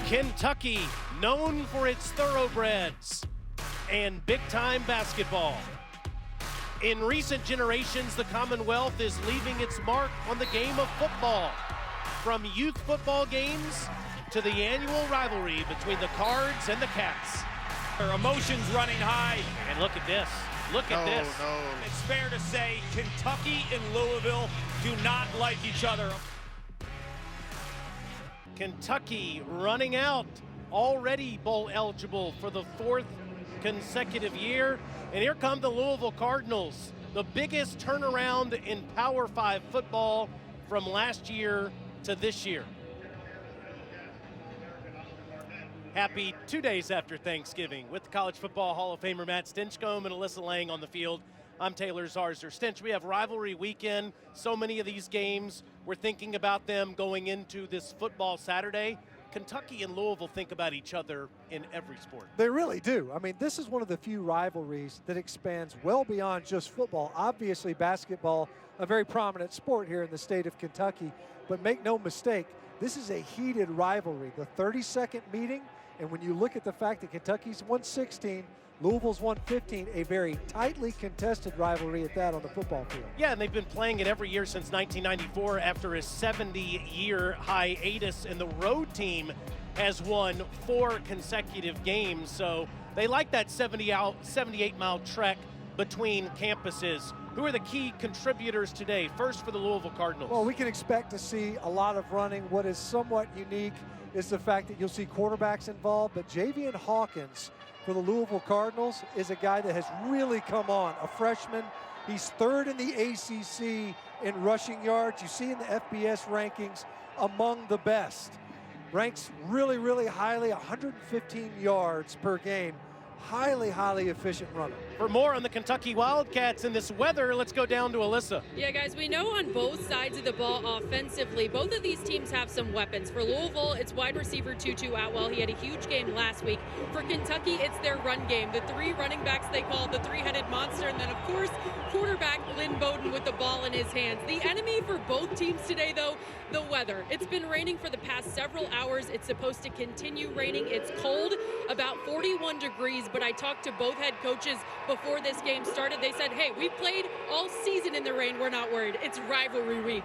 Kentucky, known for its thoroughbreds and big-time basketball. In recent generations, the Commonwealth is leaving its mark on the game of football. From youth football games to the annual rivalry between the Cards and the Cats. Their emotions running high. And look at this. Look at this. It's fair to say Kentucky and Louisville do not like each other. Kentucky running out, already bowl eligible for the 4th consecutive year. And here come the Louisville Cardinals, the biggest turnaround in Power 5 football from last year to this year. Happy 2 days after Thanksgiving with the College Football Hall of Famer Matt Stinchcomb and Alyssa Lang on the field. I'm Taylor Zarzer. Stinch, we have rivalry weekend. So many of these games, we're thinking about them going into this football Saturday. Kentucky and Louisville think about each other in every sport. They really do. I mean, this is one of the few rivalries that expands well beyond just football. Obviously, basketball, a very prominent sport here in the state of Kentucky. But make no mistake, this is a heated rivalry. The 32nd meeting, and when you look at the fact that Kentucky's won 16, Louisville's won 15, a very tightly contested rivalry at that on the football field. Yeah, and they've been playing it every year since 1994 after a 70-year hiatus, and the road team has won 4 consecutive games. So they like that 78-mile trek between campuses. Who are the key contributors today? First for the Louisville Cardinals. Well, we can expect to see a lot of running. What is somewhat unique is the fact that you'll see quarterbacks involved, but Javian Hawkins for the Louisville Cardinals is a guy that has really come on, a freshman. He's 3rd in the ACC in rushing yards. You see in the FBS rankings among the best. Ranks really, really highly, 115 yards per game. Highly, highly efficient runner. For more on the Kentucky Wildcats and this weather, let's go down to Alyssa. Yeah, guys, we know on both sides of the ball offensively, both of these teams have some weapons. For Louisville, it's wide receiver Tutu Atwell. He had a huge game last week. For Kentucky, it's their run game. The 3 running backs they call the 3-headed monster. And then, of course, quarterback Lynn Bowden with the ball in his hands. The enemy for both teams today, though, the weather. It's been raining for the past several hours. It's supposed to continue raining. It's cold, about 41 degrees. But I talked to both head coaches before this game started. They said, hey, we've played all season in the rain. We're not worried. It's rivalry week.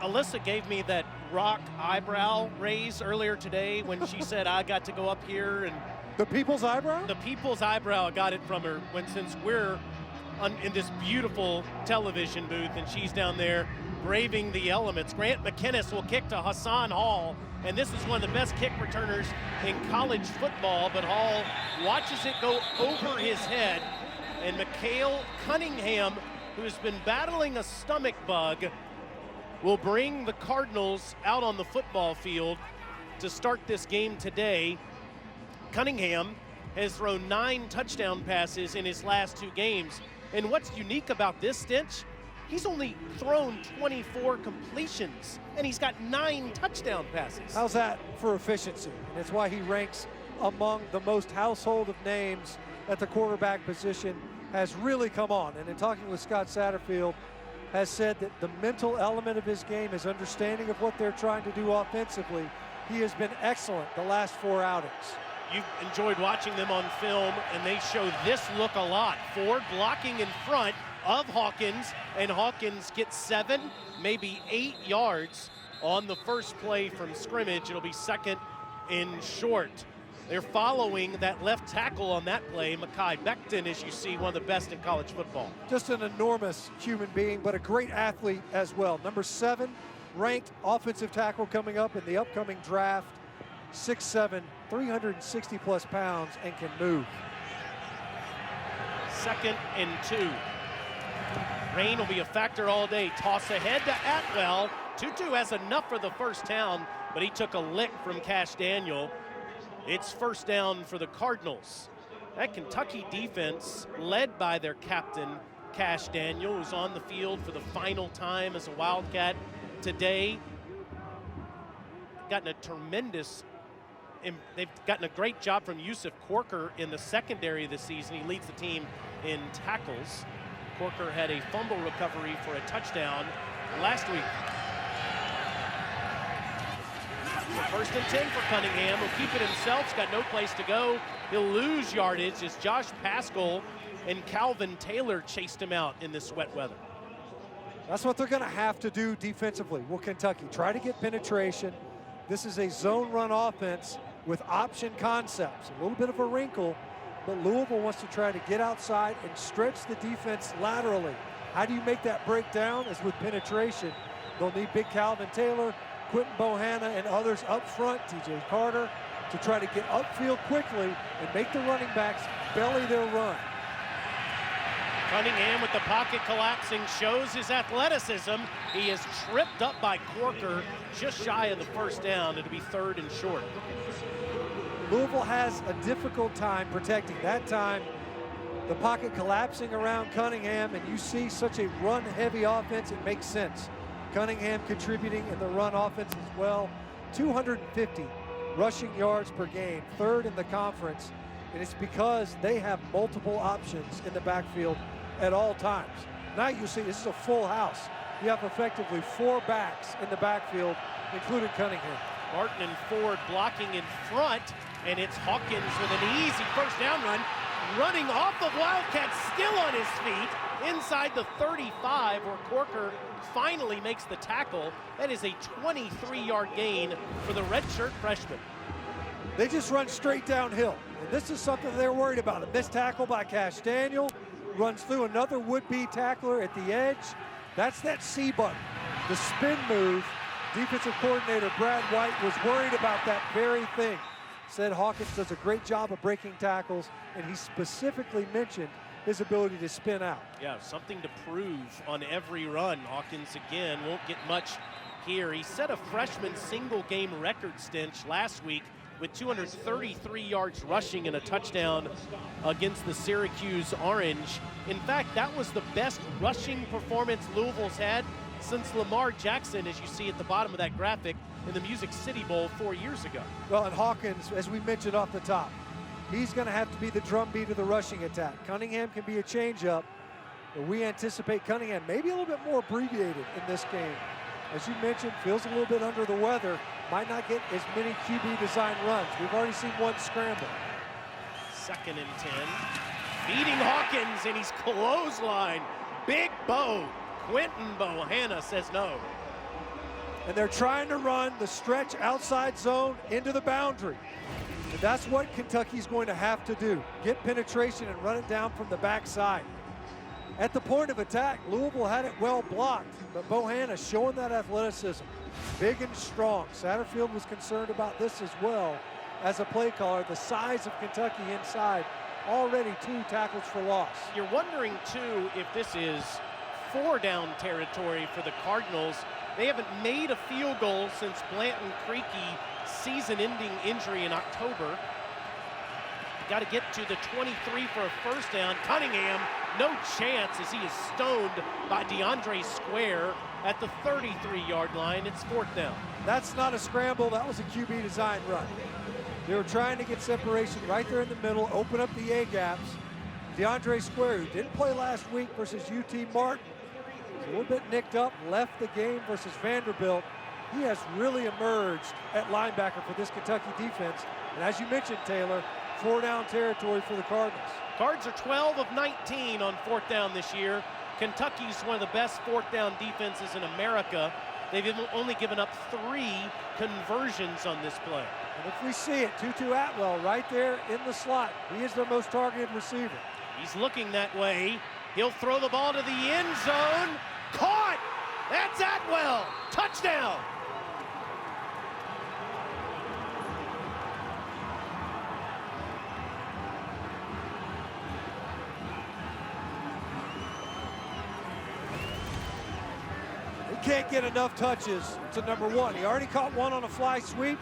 Alyssa gave me that rock eyebrow raise earlier today when she said I got to go up here. And the people's eyebrow? The people's eyebrow, I got it from her since we're in this beautiful television booth and she's down there braving the elements. Grant McInnes will kick to Hassan Hall, and this is one of the best kick returners in college football, but Hall watches it go over his head, and Malik Cunningham, who's been battling a stomach bug, will bring the Cardinals out on the football field to start this game today. Cunningham has thrown 9 touchdown passes in his last 2 games, and what's unique about this Stench, he's only thrown 24 completions, and he's got 9 touchdown passes. How's that for efficiency? And it's why he ranks among the most household of names at the quarterback position, has really come on. And in talking with Scott Satterfield, has said that the mental element of his game, his understanding of what they're trying to do offensively, he has been excellent the last 4 outings. You've enjoyed watching them on film, and they show this look a lot. Ford blocking in front of Hawkins, and Hawkins gets 7, maybe 8 yards on the first play from scrimmage. It'll be 2nd and short. They're following that left tackle on that play, Mekhi Becton, as you see, one of the best in college football. Just an enormous human being, but a great athlete as well. Number 7 ranked offensive tackle coming up in the upcoming draft. 6'7", 360-plus pounds, and can move. 2nd and 2. Rain will be a factor all day. Toss ahead to Atwell. Tutu has enough for the first down, but he took a lick from Cash Daniel. It's first down for the Cardinals. That Kentucky defense, led by their captain, Cash Daniel, who's on the field for the final time as a Wildcat today. They've gotten a great job from Yusuf Corker in the secondary this season. He leads the team in tackles. Corker had a fumble recovery for a touchdown last week. First and 10 for Cunningham. He'll keep it himself. He's got no place to go. He'll lose yardage as Josh Paschal and Calvin Taylor chased him out in this wet weather. That's what they're going to have to do defensively. Will Kentucky try to get penetration? This is a zone run offense with option concepts. A little bit of a wrinkle, but Louisville wants to try to get outside and stretch the defense laterally. How do you make that break down? Is with penetration. They'll need big Calvin Taylor, Quentin Bohanna, and others up front, TJ Carter, to try to get upfield quickly and make the running backs belly their run. Cunningham with the pocket collapsing shows his athleticism. He is tripped up by Corker just shy of the first down. It'll be 3rd and short. Louisville has a difficult time protecting. That time, the pocket collapsing around Cunningham, and you see such a run-heavy offense, it makes sense. Cunningham contributing in the run offense as well. 250 rushing yards per game, 3rd in the conference, and it's because they have multiple options in the backfield at all times. Now you see this is a full house. You have effectively 4 backs in the backfield, including Cunningham. Martin and Ford blocking in front, and it's Hawkins with an easy first down run, running off of Wildcats, still on his feet, inside the 35, where Corker finally makes the tackle. That is a 23-yard gain for the redshirt freshman. They just run straight downhill, and this is something they're worried about. A missed tackle by Cash Daniel, runs through another would-be tackler at the edge. That's that C button, the spin move. Defensive coordinator Brad White was worried about that very thing. Said Hawkins does a great job of breaking tackles, and he specifically mentioned his ability to spin out. Yeah, something to prove on every run. Hawkins, again, won't get much here. He set a freshman single-game record stench last week with 233 yards rushing and a touchdown against the Syracuse Orange. In fact, that was the best rushing performance Louisville's had since Lamar Jackson, as you see at the bottom of that graphic, in the Music City Bowl 4 years ago. Well, and Hawkins, as we mentioned off the top, he's going to have to be the drumbeat of the rushing attack. Cunningham can be a changeup, but we anticipate Cunningham maybe a little bit more abbreviated in this game. As you mentioned, feels a little bit under the weather, might not get as many QB design runs. We've already seen one scramble. 2nd and 10. Feeding Hawkins, and he's clothesline. Big Bo. Quentin Bohanna says no. And they're trying to run the stretch outside zone into the boundary. And that's what Kentucky's going to have to do. Get penetration and run it down from the backside. At the point of attack, Louisville had it well blocked, but Bohanna showing that athleticism. Big and strong. Satterfield was concerned about this as well as a play caller. The size of Kentucky inside. Already 2 tackles for loss. You're wondering, too, if this is 4-down territory for the Cardinals. They haven't made a field goal since Blanton Creaky season-ending injury in October. Got to get to the 23 for a first down. Cunningham, no chance as he is stoned by DeAndre Square at the 33-yard line. It's 4th down. That's not a scramble. That was a QB design run. They were trying to get separation right there in the middle, open up the A-gaps. DeAndre Square, who didn't play last week versus UT Martin, was a little bit nicked up, left the game versus Vanderbilt. He has really emerged at linebacker for this Kentucky defense. And as you mentioned, Taylor, 4-down territory for the Cardinals. Cards are 12 of 19 on 4th down this year. Kentucky's one of the best 4th down defenses in America. They've only given up 3 conversions on this play. And if we see it, Tutu Atwell right there in the slot. He is their most targeted receiver. He's looking that way. He'll throw the ball to the end zone. Caught! That's Atwell! Touchdown! Can't get enough touches to number 1. He already caught one on a fly sweep.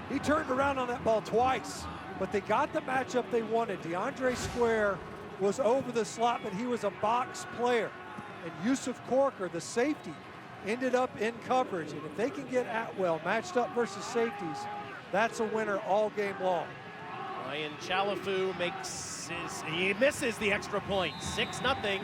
He turned around on that ball twice, but they got the matchup they wanted. DeAndre Square was over the slot, but he was a box player. And Yusuf Corker, the safety, ended up in coverage. And if they can get Atwell matched up versus safeties, that's a winner all game long. Ryan Chalafu he misses the extra point. 6-0.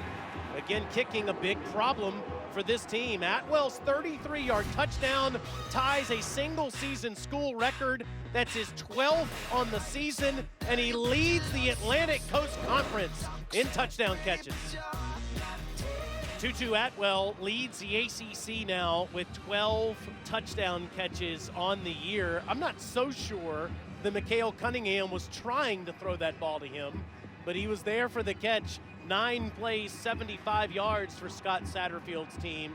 Again, kicking a big problem for this team. Atwell's 33-yard touchdown ties a single-season school record. That's his 12th on the season, and he leads the Atlantic Coast Conference in touchdown catches. Tutu Atwell leads the ACC now with 12 touchdown catches on the year. I'm not so sure that Malik Cunningham was trying to throw that ball to him, but he was there for the catch. 9 plays, 75 yards for Scott Satterfield's team.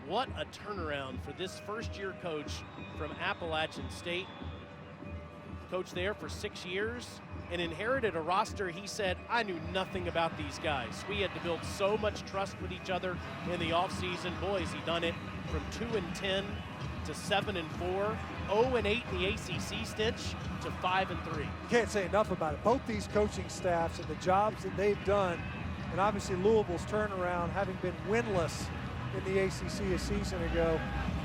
What a turnaround for this first-year coach from Appalachian State. Coach there for 6 years and inherited a roster. He said, I knew nothing about these guys. We had to build so much trust with each other in the offseason. Boys, he done it from 2-10 to 7-4, 0-8 in the ACC stitch to 5-3. You can't say enough about it. Both these coaching staffs and the jobs that they've done, and obviously Louisville's turnaround, having been winless in the ACC a season ago,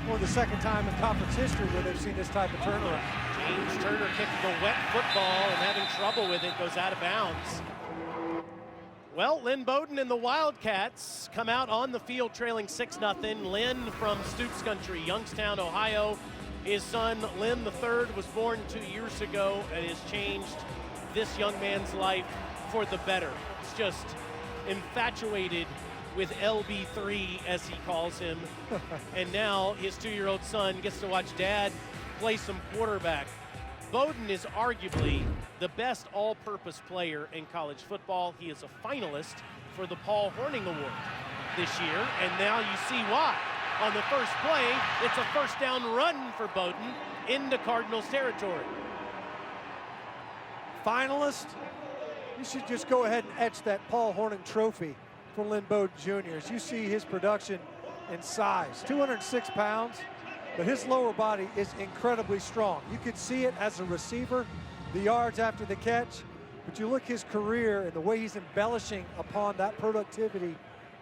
or the second time in conference history where they've seen this type of turnaround. James Turner kicking a wet football and having trouble with it, goes out of bounds. Well, Lynn Bowden and the Wildcats come out on the field trailing 6-0. Lynn from Stoops Country, Youngstown, Ohio. His son, Lynn III, was born 2 years ago and has changed this young man's life for the better. He's just infatuated with LB3, as he calls him. And now his 2-year-old son gets to watch dad play some quarterback. Bowden is arguably the best all-purpose player in college football. He is a finalist for the Paul Hornung Award this year, and now you see why. On the first play, it's a first down run for Bowden into Cardinals territory. Finalist, you should just go ahead and etch that Paul Hornung trophy for Lynn Bowden Jr. As you see his production and size, 206 pounds, but his lower body is incredibly strong. You could see it as a receiver, the yards after the catch, but you look his career and the way he's embellishing upon that productivity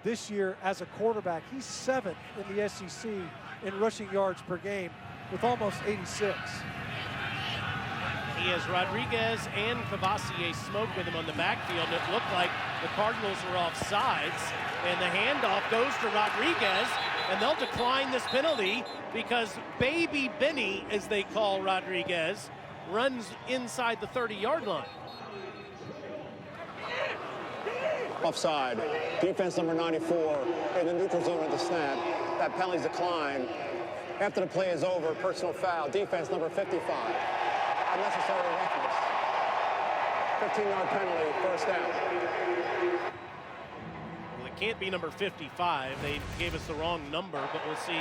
this year as a quarterback. He's 7th in the SEC in rushing yards per game with almost 86. He has Rodriguez and Cavassier Smoke with him on the backfield. It looked like the Cardinals were off sides, and the handoff goes to Rodriguez, and they'll decline this penalty because Baby Benny, as they call Rodriguez, runs inside the 30-yard line. Offside. Defense number 94 in the neutral zone at the snap. That penalty's declined. After the play is over, personal foul. Defense number 55. Unnecessary roughness. 15-yard penalty, first down. Well, it can't be number 55. They gave us the wrong number, but we'll see.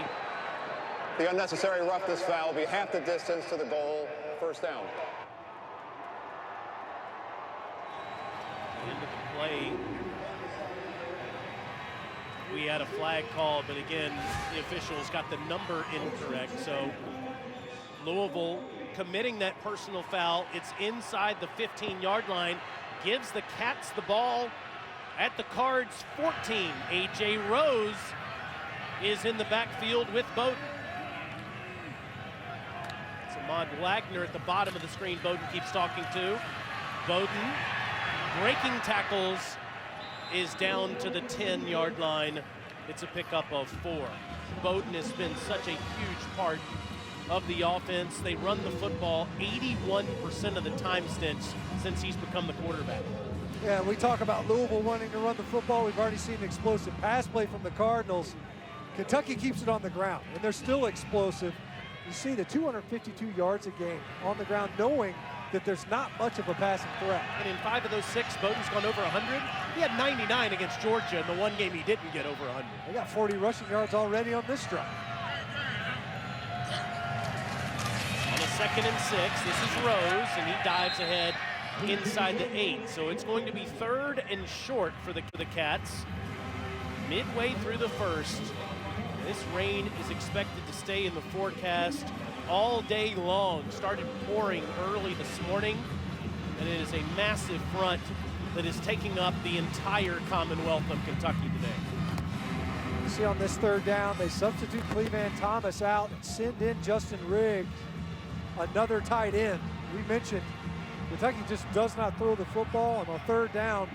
The unnecessary roughness foul will be half the distance to the goal, first down. End of the play. We had a flag call, but again, the officials got the number incorrect. So Louisville committing that personal foul. It's inside the 15-yard line. Gives the Cats the ball at the Cards 14. A.J. Rose is in the backfield with Bowden. It's Ahmad Wagner at the bottom of the screen. Bowden keeps talking to. Bowden breaking tackles is down to the 10-yard line. It's a pickup of 4. Bowden has been such a huge part of the offense. They run the football 81% of the time since he's become the quarterback. Yeah, we talk about Louisville wanting to run the football. We've already seen an explosive pass play from the Cardinals. Kentucky keeps it on the ground, and they're still explosive. You see the 252 yards a game on the ground, knowing that there's not much of a passing threat. And in 5 of those 6, Bowden's gone over 100. He had 99 against Georgia in the one game he didn't get over 100. They got 40 rushing yards already on this drive. On a 2nd and 6, this is Rose, and he dives ahead inside the 8. So it's going to be 3rd and short for the Cats. Midway through the first, this rain is expected to stay in the forecast all day long. Started pouring early this morning, and it is a massive front that is taking up the entire Commonwealth of Kentucky today. You see on this 3rd down, they substitute Cleveland Thomas out and send in Justin Riggs, another tight end. We mentioned Kentucky just does not throw the football, and on 3rd down,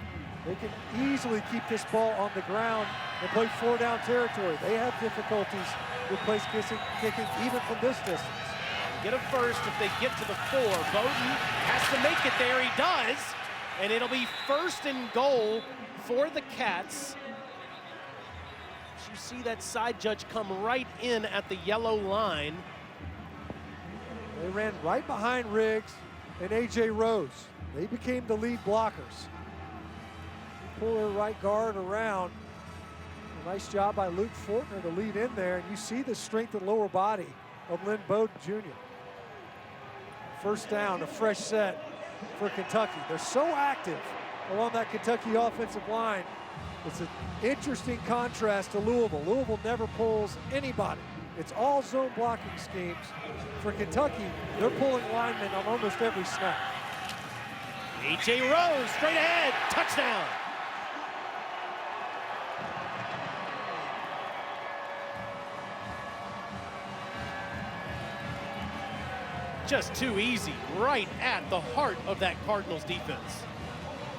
They can easily keep this ball on the ground and play 4-down territory. They have difficulties with place kicking even from this distance. Get a first if they get to the 4. Bowden has to make it there. He does. And it'll be 1st and goal for the Cats. You see that side judge come right in at the yellow line. They ran right behind Riggs and A.J. Rose. They became the lead blockers. Pull their right guard around. A nice job by Luke Fortner to lead in there. And you see the strength of the lower body of Lynn Bowden Jr. First down, a fresh set for Kentucky. They're so active along that Kentucky offensive line. It's an interesting contrast to Louisville. Louisville never pulls anybody. It's all zone blocking schemes. For Kentucky, they're pulling linemen on almost every snap. A.J. Rose, straight ahead, touchdown. Just too easy, right at the heart of that Cardinals defense.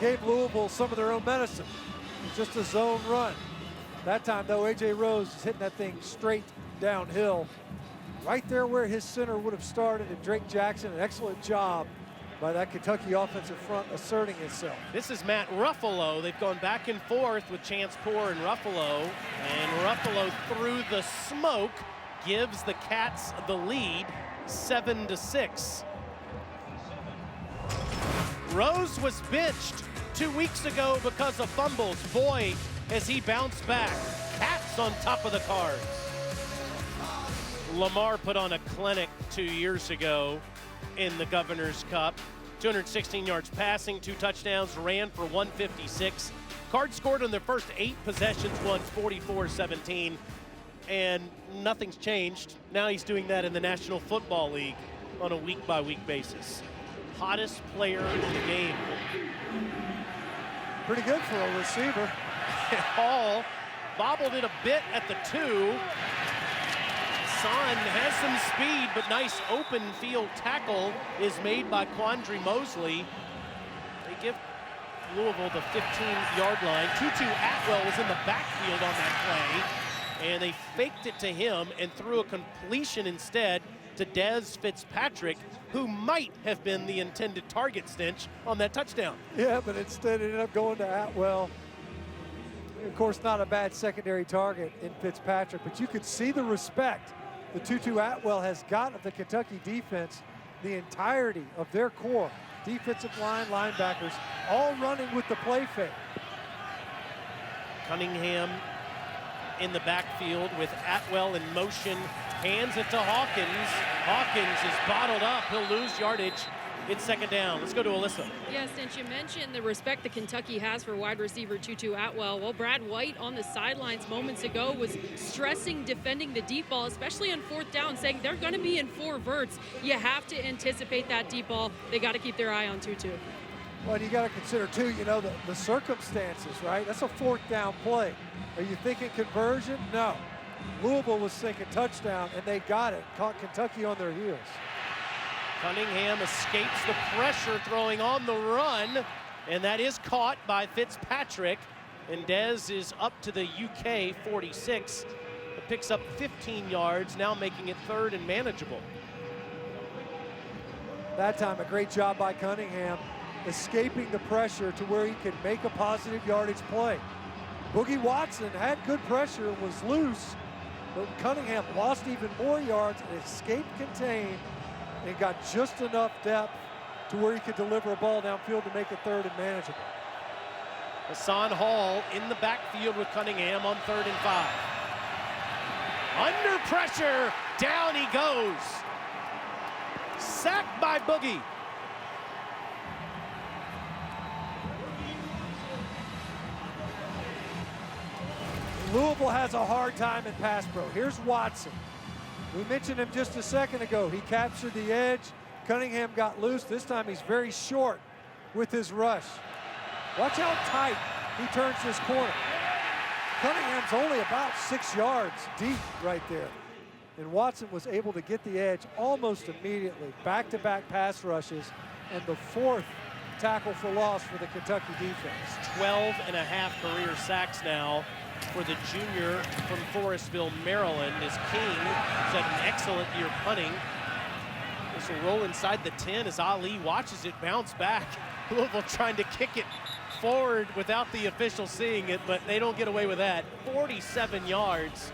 Gave Louisville some of their own medicine. It's just a zone run. That time, though, A.J. Rose is hitting that thing straight downhill. Right there where his center would have started, and Drake Jackson, an excellent job by that Kentucky offensive front asserting itself. This is Matt Ruffalo. They've gone back and forth with Chance Poore and Ruffalo. And Ruffalo, through the smoke, gives the Cats the lead, 7-6. Rose was benched 2 weeks ago because of fumbles. Boy, has he bounced back. Cats on top of the Cards. Lamar put on a clinic 2 years ago in the Governor's Cup. 216 yards passing, 2 touchdowns, ran for 156. Cards scored on their first 8 possessions, won 44-17. And nothing's changed. Now he's doing that in the National Football League on a week-by-week basis. Hottest player in the game. Pretty good for a receiver. Hall bobbled it a bit at the 2. Son has some speed, but nice open field tackle is made by Quandre Mosley. They give Louisville the 15-yard line. Tutu Atwell was in the backfield on that play, and they faked it to him and threw a completion instead to Dez Fitzpatrick, who might have been the intended target, Stench, on that touchdown. Yeah, but instead it ended up going to Atwell. Of course, not a bad secondary target in Fitzpatrick, but you could see the respect the Tutu Atwell has got of the Kentucky defense, the entirety of their core, defensive line, linebackers, all running with the play fake. Cunningham in the backfield with Atwell in motion, hands it to Hawkins. Hawkins is bottled up, he'll lose yardage. It's 2nd down. Let's go to Alyssa. Yes, and you mentioned the respect that Kentucky has for wide receiver Tutu Atwell. Well, Brad White on the sidelines moments ago was stressing defending the deep ball, especially on 4th down, saying they're going to be in 4 verts. You have to anticipate that deep ball. They got to keep their eye on Tutu. Well, and you got to consider, too, you know, the circumstances, right? That's a 4th down play. Are you thinking conversion? No. Louisville was thinking touchdown, and they got it. Caught Kentucky on their heels. Cunningham escapes the pressure, throwing on the run, and that is caught by Fitzpatrick. And Dez is up to the UK 46. It picks up 15 yards, now making it 3rd and manageable. That time, a great job by Cunningham, escaping the pressure to where he could make a positive yardage play. Boogie Watson had good pressure and was loose, but Cunningham lost even more yards and escaped contained and got just enough depth to where he could deliver a ball downfield to make it 3rd and manageable. Hassan Hall in the backfield with Cunningham on 3rd and 5. Under pressure, down he goes. Sacked by Boogie. Louisville has a hard time in pass pro. Here's Watson. We mentioned him just a second ago. He captured the edge. Cunningham got loose. This time he's very short with his rush. Watch how tight he turns this corner. Cunningham's only about 6 yards deep right there. And Watson was able to get the edge almost immediately. Back-to-back pass rushes. And the 4th tackle for loss for the Kentucky defense. 12.5 career sacks now for the junior from Forestville, Maryland, as King has had an excellent year punting. This will roll inside the 10 as Ali watches it bounce back. Louisville trying to kick it forward without the official seeing it, but they don't get away with that. 47 yards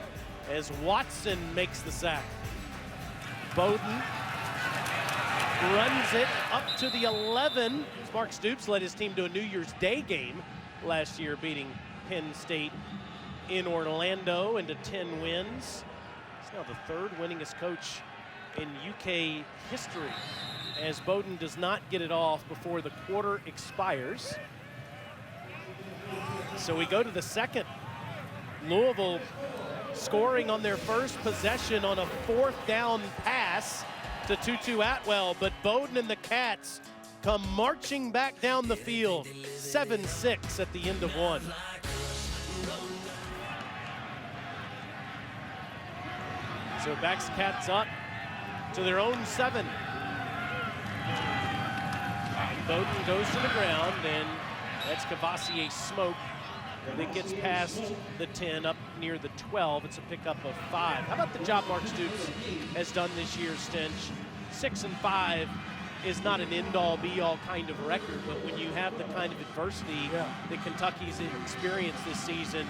as Watson makes the sack. Bowden runs it up to the 11. Mark Stoops led his team to a New Year's Day game last year, beating Penn State in Orlando into 10 wins. He's now the 3rd winningest coach in UK history, as Bowden does not get it off before the quarter expires. So we go to the second. Louisville scoring on their first possession on a 4th down pass to Tutu Atwell, but Bowden and the Cats come marching back down the field, 7-6 at the end of one. So backs Cats up to their own 7. Bowden goes to the ground, and that's Cavassier Smoke that gets past the 10 up near the 12. It's a pickup of 5. How about the job Mark Stoops has done this year, Stench? 6-5 is not an end-all, be-all kind of record, but when you have the kind of adversity that Kentucky's experienced this season,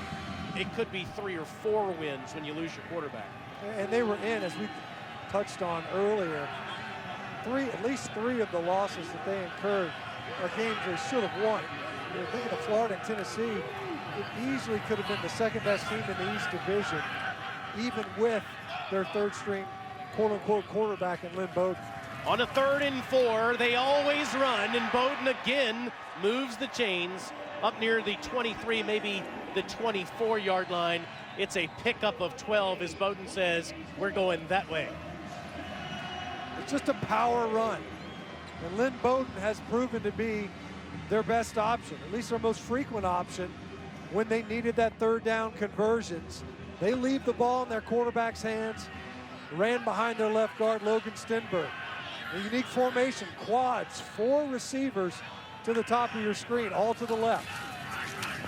it could be 3 or 4 wins when you lose your quarterback. And they were in, as we touched on earlier, at least 3 of the losses that they incurred are games they should have won. You're thinking of Florida and Tennessee, it easily could have been the 2nd-best team in the East Division, even with their 3rd-string, quote-unquote, quarterback in Lynn Bowden. On a 3rd and 4, they always run, and Bowden again moves the chains up near the 23, maybe the 24-yard line. It's a pickup of 12, as Bowden says, we're going that way. It's just a power run. And Lynn Bowden has proven to be their best option, at least their most frequent option, when they needed that 3rd down conversions. They leave the ball in their quarterback's hands, ran behind their left guard, Logan Stenberg. A unique formation, quads, 4 receivers to the top of your screen, all to the left.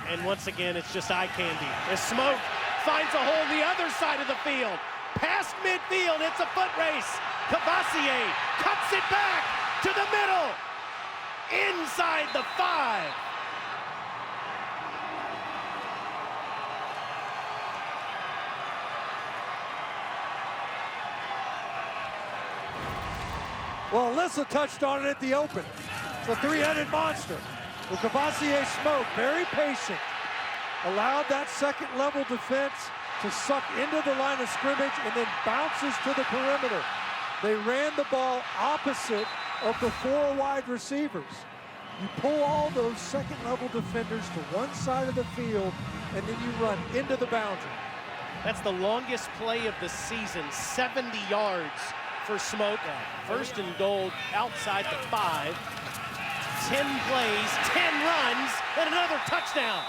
And once again, it's just eye candy. As Smoke finds a hole the other side of the field. Past midfield, it's a foot race. Cavassier cuts it back to the middle. Inside the 5. Well, Alyssa touched on it at the open. It's a 3-headed monster. Well, Cavassier Smoke, very patient, allowed that 2nd-level defense to suck into the line of scrimmage and then bounces to the perimeter. They ran the ball opposite of the 4 wide receivers. You pull all those 2nd-level defenders to one side of the field, and then you run into the boundary. That's the longest play of the season, 70 yards for Smoke. 1st and goal outside the 5. 10 plays, 10 runs, and another touchdown.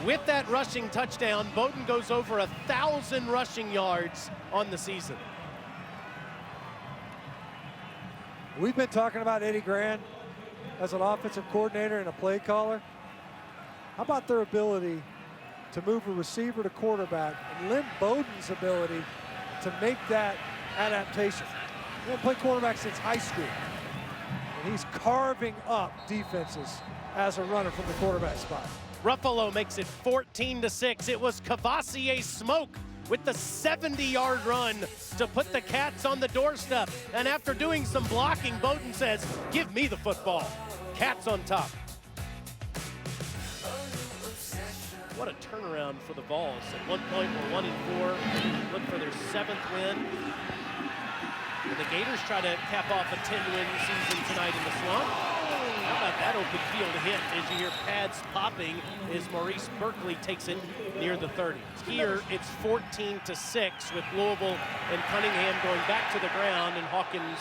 With that rushing touchdown, Bowden goes over 1,000 rushing yards on the season. We've been talking about Eddie Gran as an offensive coordinator and a play caller. How about their ability to move a receiver to quarterback, and Lynn Bowden's ability to make that adaptation? He hasn't played quarterback since high school, and he's carving up defenses as a runner from the quarterback spot. Ruffalo makes it 14-6. It was Cavassier Smoke with the 70-yard run to put the Cats on the doorstep. And after doing some blocking, Bowden says, give me the football. Cats on top. What a turnaround for the Vols. At one point, we're 1-4. Look for their 7th win. And the Gators try to cap off a 10-win season tonight in the Swamp. How about that open field hit as you hear pads popping as Maurice Berkeley takes it near the 30. Here it's 14-6 with Louisville and Cunningham going back to the ground, and Hawkins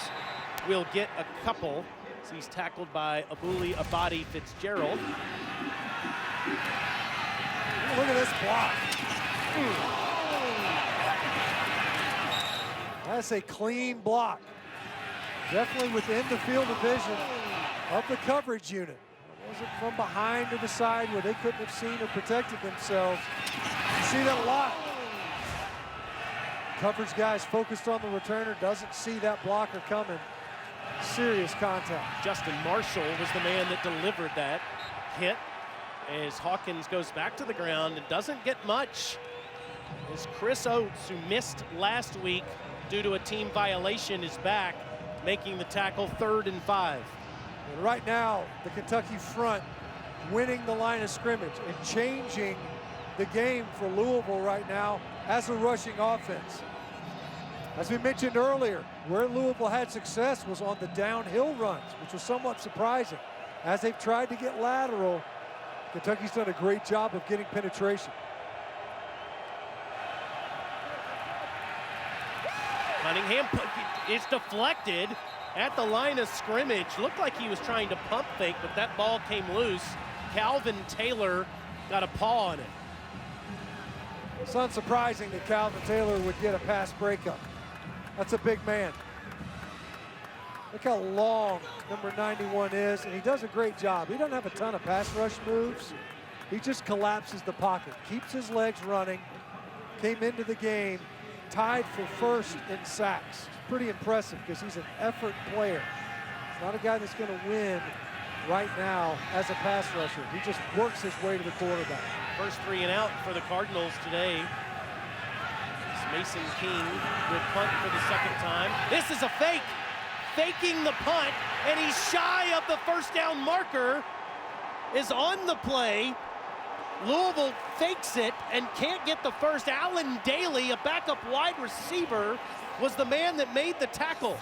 will get a couple. So he's tackled by Abuli Abadi Fitzgerald. Look at this block. That's a clean block. Definitely within the field of vision of the coverage unit. It wasn't from behind or the side where they couldn't have seen or protected themselves. You see that a lot. Coverage guys focused on the returner, doesn't see that blocker coming. Serious contact. Justin Marshall was the man that delivered that hit as Hawkins goes back to the ground and doesn't get much. As Chris Oates, who missed last week due to a team violation, is back, making the tackle 3rd and 5. And right now, the Kentucky front winning the line of scrimmage and changing the game for Louisville right now as a rushing offense. As we mentioned earlier, where Louisville had success was on the downhill runs, which was somewhat surprising. As they've tried to get lateral, Kentucky's done a great job of getting penetration. Cunningham is deflected at the line of scrimmage. Looked like he was trying to pump fake, but that ball came loose. Calvin Taylor got a paw on it. It's unsurprising that Calvin Taylor would get a pass breakup. That's a big man. Look how long number 91 is, and he does a great job. He doesn't have a ton of pass rush moves. He just collapses the pocket, keeps his legs running, came into the game, tied for 1st in sacks. It's pretty impressive because he's an effort player. He's not a guy that's going to win right now as a pass rusher. He just works his way to the quarterback. First 3 and out for the Cardinals today. It's Mason King with punt for the 2nd time. This is a fake. Faking the punt, and he's shy of the 1st down marker. Is on the play. Louisville fakes it and can't get the first. Allen Daly, a backup wide receiver, was the man that made the tackle.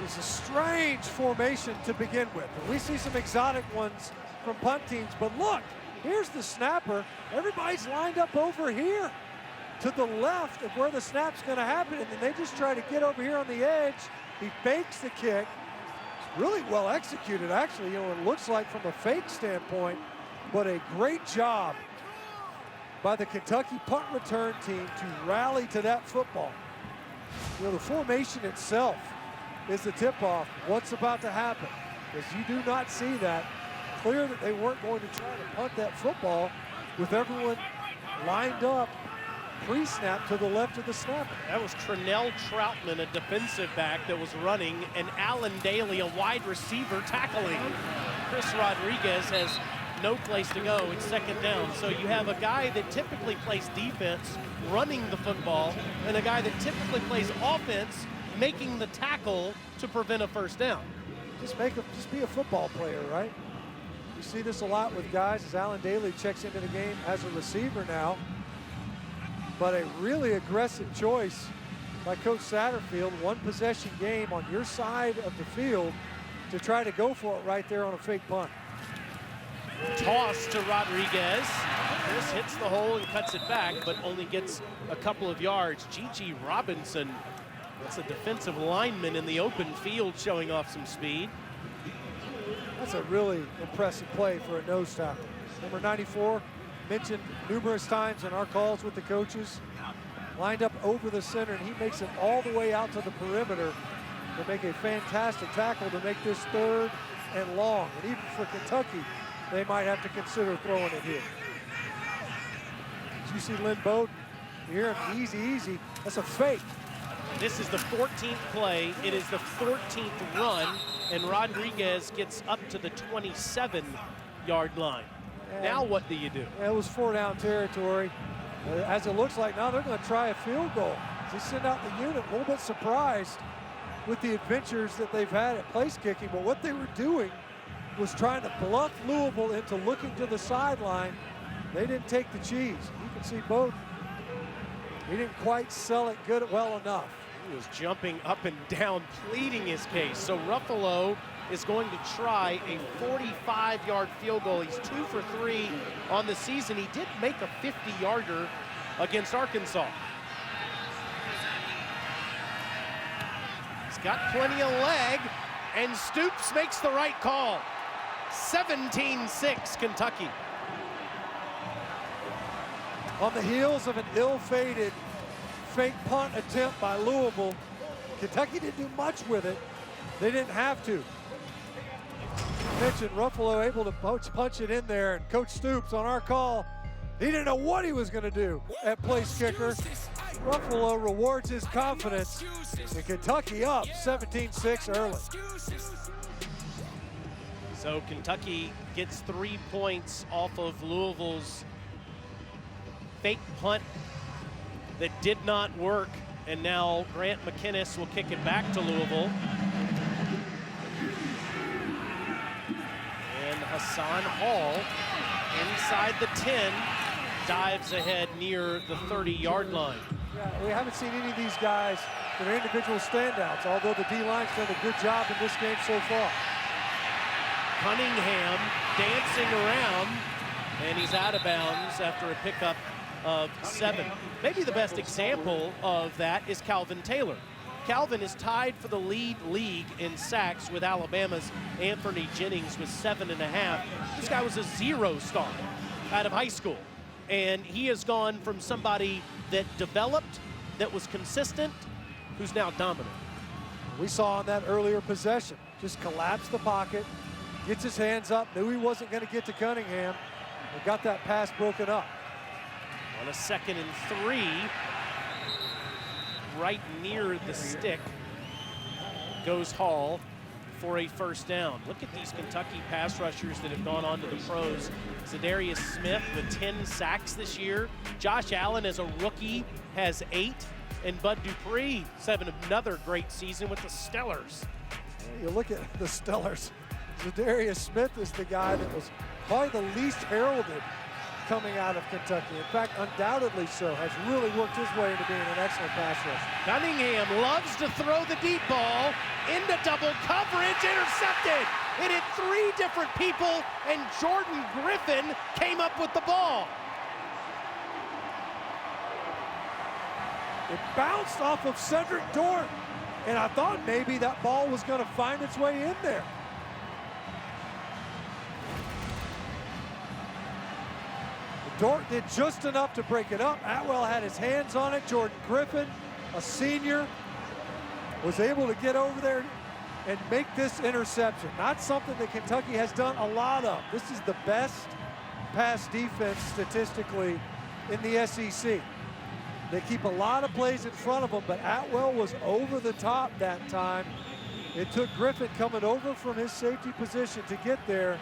It's a strange formation to begin with. We see some exotic ones from punt teams, but look, here's the snapper. Everybody's lined up over here to the left of where the snap's going to happen, and then they just try to get over here on the edge. He fakes the kick. It's really well executed, actually. You know, it looks like from a fake standpoint, but a great job by the Kentucky punt return team to rally to that football. You know, the formation itself is the tip-off. What's about to happen? Because you do not see that. Clear that they weren't going to try to punt that football with everyone lined up pre-snap to the left of the snapper. That was Trenell Troutman, a defensive back that was running, and Allen Daly, a wide receiver, tackling. Chris Rodriguez has no place to go. It's 2nd down. So you have a guy that typically plays defense running the football and a guy that typically plays offense making the tackle to prevent a 1st down. Just be a football player, right? You see this a lot with guys as Allen Daly checks into the game as a receiver now. But a really aggressive choice by Coach Satterfield, 1 possession game on your side of the field to try to go for it right there on a fake punt. Toss to Rodriguez. Chris hits the hole and cuts it back, but only gets a couple of yards. Gigi Robinson, that's a defensive lineman in the open field, showing off some speed. That's a really impressive play for a nose tackle. Number 94, mentioned numerous times in our calls with the coaches, lined up over the center, and he makes it all the way out to the perimeter to make a fantastic tackle to make this 3rd and long. And even for Kentucky, they might have to consider throwing it here. As you see Lynn Bowden, you hear him easy. That's a fake. This is the 14th play. It is the 14th run, and Rodriguez gets up to the 27-yard line. And now what do you do? It was 4-down territory. As it looks like now, they're going to try a field goal. They send out the unit, a little bit surprised with the adventures that they've had at place kicking, but what they were doing was trying to bluff Louisville into looking to the sideline. They didn't take the cheese. You can see Bowden. He didn't quite sell it well enough. He was jumping up and down, pleading his case. So Ruffalo is going to try a 45-yard field goal. He's 2 for 3 on the season. He did make a 50-yarder against Arkansas. He's got plenty of leg, and Stoops makes the right call. 17-6 Kentucky. On the heels of an ill-fated fake punt attempt by Louisville, Kentucky didn't do much with it. They didn't have to. Mentioned Ruffalo able to punch it in there, and Coach Stoops on our call, he didn't know what he was going to do at place kicker. Ruffalo rewards his confidence, and Kentucky up 17-6 early. So Kentucky gets 3 points off of Louisville's fake punt that did not work, and now Grant McInnes will kick it back to Louisville. And Hassan Hall inside the 10 dives ahead near the 30-yard line. Yeah, we haven't seen any of these guys that are individual standouts, although the D-line's done a good job in this game so far. Cunningham dancing around, and he's out of bounds after a pickup of 7. Maybe the best example of that is Calvin Taylor. Calvin is tied for the lead league in sacks with Alabama's Anthony Jennings with 7.5. This guy was a 0-star out of high school, and he has gone from somebody that developed, that was consistent, who's now dominant. We saw on that earlier possession, just collapsed the pocket, gets his hands up, knew he wasn't going to get to Cunningham, and got that pass broken up. On a 2nd and 3, right near the stick goes Hall for a first down. Look at these Kentucky pass rushers that have gone on to the pros. Za'Darius Smith with 10 sacks this year. Josh Allen as a rookie has 8. And Bud Dupree, 7, another great season with the Stellars. You look at the Stellars. Za'Darius Smith is the guy that was probably the least heralded coming out of Kentucky. In fact, undoubtedly so, has really worked his way into being an excellent pass rusher. Cunningham loves to throw the deep ball into double coverage, intercepted. It hit 3 different people, and Jordan Griffin came up with the ball. It bounced off of Cedric Dort, and I thought maybe that ball was going to find its way in there. Dort did just enough to break it up. Atwell had his hands on it. Jordan Griffin, a senior, was able to get over there and make this interception. Not something that Kentucky has done a lot of. This is the best pass defense statistically in the SEC. They keep a lot of plays in front of them, but Atwell was over the top that time. It took Griffin coming over from his safety position to get there.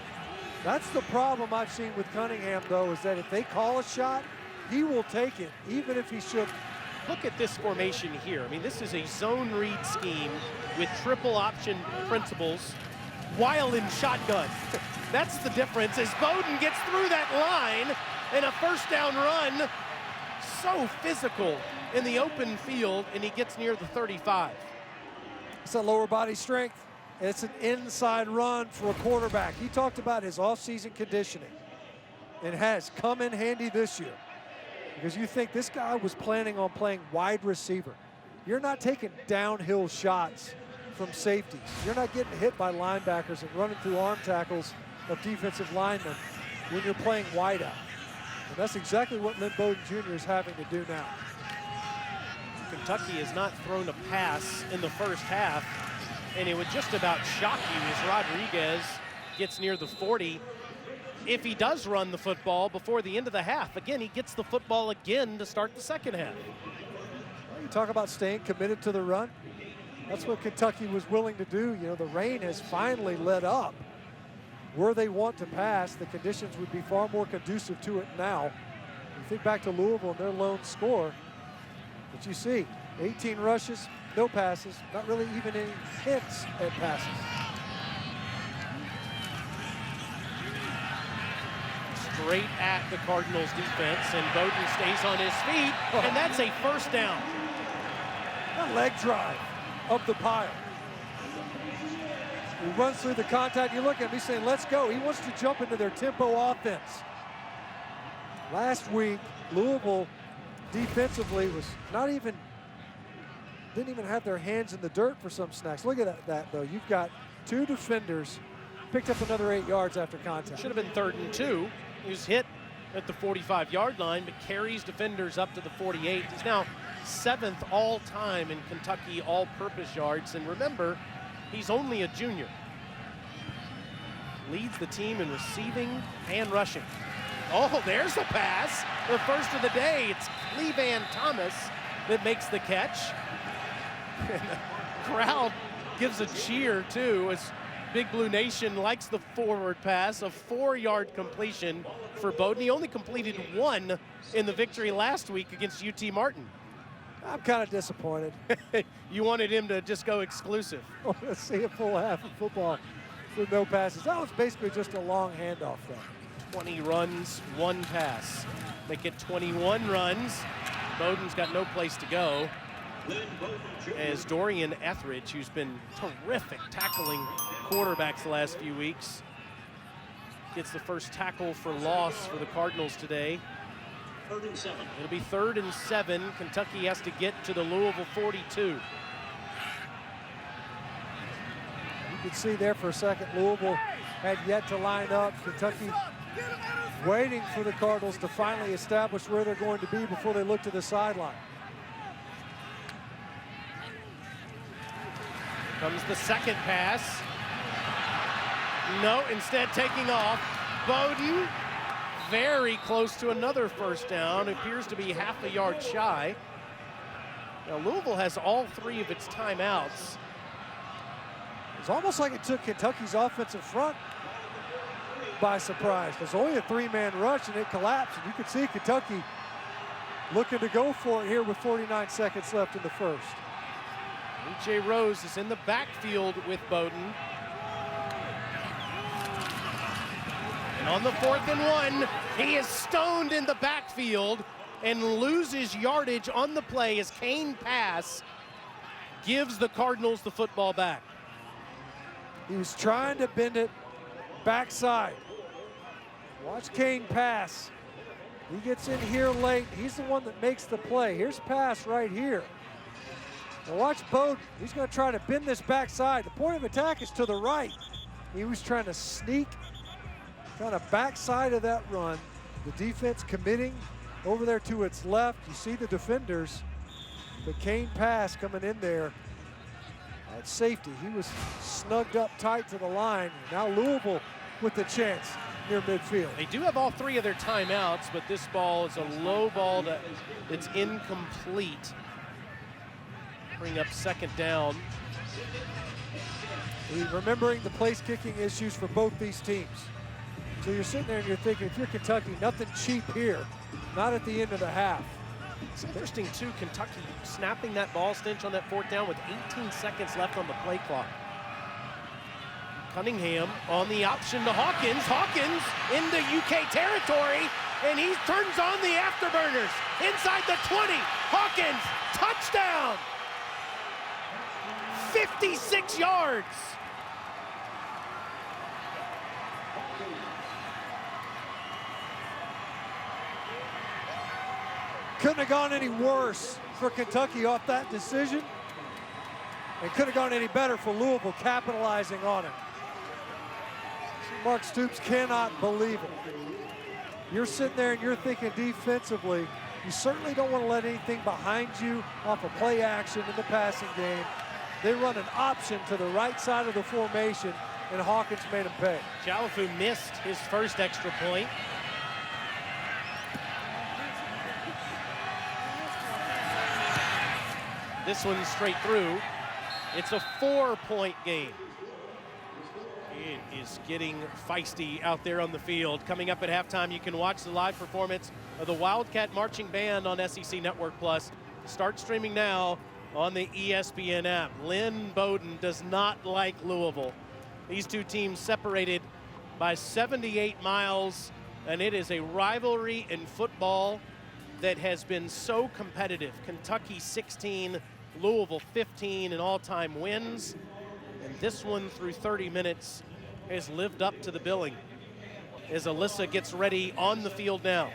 That's the problem I've seen with Cunningham, though, is that if they call a shot, he will take it, even if he shouldn't. Look at this formation here. I mean, this is a zone read scheme with triple option principles while in shotgun. That's the difference, as Bowden gets through that line and a first down run. So physical in the open field, and he gets near the 35. It's a lower body strength. It's an inside run for a quarterback. He talked about his offseason conditioning. It has come in handy this year, because you think this guy was planning on playing wide receiver. You're not taking downhill shots from safeties. You're not getting hit by linebackers and running through arm tackles of defensive linemen when you're playing wide out. And that's exactly what Lynn Bowden Jr. is having to do now. Kentucky has not thrown a pass in the first half, and it would just about shock you as Rodriguez gets near the 40. If he does run the football before the end of the half, again, he gets the football again to start the second half. Well, you talk about staying committed to the run. That's what Kentucky was willing to do. You know, the rain has finally let up. Where they want to pass, the conditions would be far more conducive to it now. You think back to Louisville and their lone score, but you see 18 rushes, no passes, not really even any hits at passes. Straight at the Cardinals defense, and Bowden stays on his feet, and that's a first down. A leg drive up the pile. He runs through the contact. You look at him, he's saying, let's go. He wants to jump into their tempo offense. Last week, Louisville defensively was not even didn't even have their hands in the dirt for some snacks. Look at that though. You've got 2 defenders, picked up another 8 yards after contact. Should have been 3rd and 2. He was hit at the 45-yard line, but carries defenders up to the 48. He's now 7th all-time in Kentucky all-purpose yards. And remember, he's only a junior. Leads the team in receiving and rushing. Oh, there's the pass. The first of the day. It's Clevan Thomas that makes the catch. And the crowd gives a cheer, too, as Big Blue Nation likes the forward pass, a 4-yard completion for Bowden. He only completed 1 in the victory last week against UT Martin. I'm kind of disappointed. You wanted him to just go exclusive. I want to see a full half of football with no passes. That was basically just a long handoff there. 20 runs, 1 pass. Make it 21 runs. Bowden's got no place to go. As Dorian Etheridge, who's been terrific tackling quarterbacks the last few weeks, gets the first tackle for loss for the Cardinals today. 3rd and 7. It'll be 3rd and 7. Kentucky has to get to the Louisville 42. You can see there for a second, Louisville had yet to line up. Kentucky waiting for the Cardinals to finally establish where they're going to be before they look to the sideline. Comes the second pass. No, instead taking off. Bowden very close to another first down. Appears to be half a yard shy. Now Louisville has all 3 of its timeouts. It's almost like it took Kentucky's offensive front by surprise. There's only a 3-man rush and it collapsed. And you could see Kentucky looking to go for it here with 49 seconds left in the first. E.J. Rose is in the backfield with Bowden. And on the 4th and 1, he is stoned in the backfield and loses yardage on the play as Kane pass gives the Cardinals the football back. He was trying to bend it backside. Watch Kane pass. He gets in here late. He's the one that makes the play. Here's pass right here. Now watch Bowden. He's going to try to bend this backside. The point of attack is to the right. He was trying to sneak kind of backside of that run. The defense committing over there to its left. You see the defenders. The Kane pass coming in there at safety. He was snugged up tight to the line. Now Louisville with the chance near midfield. They do have all 3 of their timeouts, but this ball is a low ball that's incomplete. Bring up 2nd down. Remembering the place kicking issues for both these teams. So you're sitting there and you're thinking, if you're Kentucky, nothing cheap here. Not at the end of the half. It's interesting too, Kentucky snapping that ball stench on that 4th down with 18 seconds left on the play clock. Cunningham on the option to Hawkins. Hawkins into UK territory, and he turns on the afterburners. Inside the 20, Hawkins, touchdown! 56 yards. Couldn't have gone any worse for Kentucky off that decision. It could have gone any better for Louisville capitalizing on it. Mark Stoops cannot believe it. You're sitting there and you're thinking defensively, you certainly don't want to let anything behind you off a play action in the passing game. They run an option to the right side of the formation, and Hawkins made him pay. Jalafu missed his first extra point. This one's straight through. It's a 4-point game. It is getting feisty out there on the field. Coming up at halftime, you can watch the live performance of the Wildcat Marching Band on SEC Network Plus. Start streaming now on the ESPN app. Lynn Bowden does not like Louisville. These 2 teams separated by 78 miles, and it is a rivalry in football that has been so competitive. Kentucky 16, Louisville 15 in all-time wins, and this one through 30 minutes has lived up to the billing as Alyssa gets ready on the field now.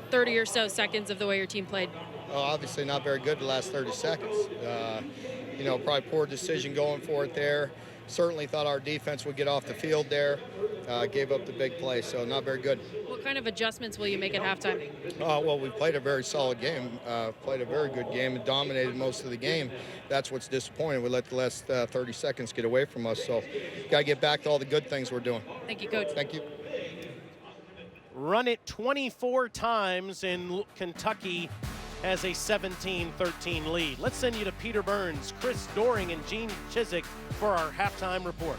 30 or so seconds of the way your team played. obviously not very good the last 30 seconds. You know, probably poor decision going for it there. Certainly thought our defense would get off the field there. Gave up the big play, so not very good. What kind of adjustments will you make at halftime? Well, we played a very solid game, played a very good game, and dominated most of the game. That's what's disappointing. We let the last 30 seconds get away from us, so got to get back to all the good things we're doing. Thank you, Coach. Thank you. Run it 24 times, and Kentucky has a 17-13 lead. Let's send you to Peter Burns, Chris Doring, and Gene Chizik for our halftime report.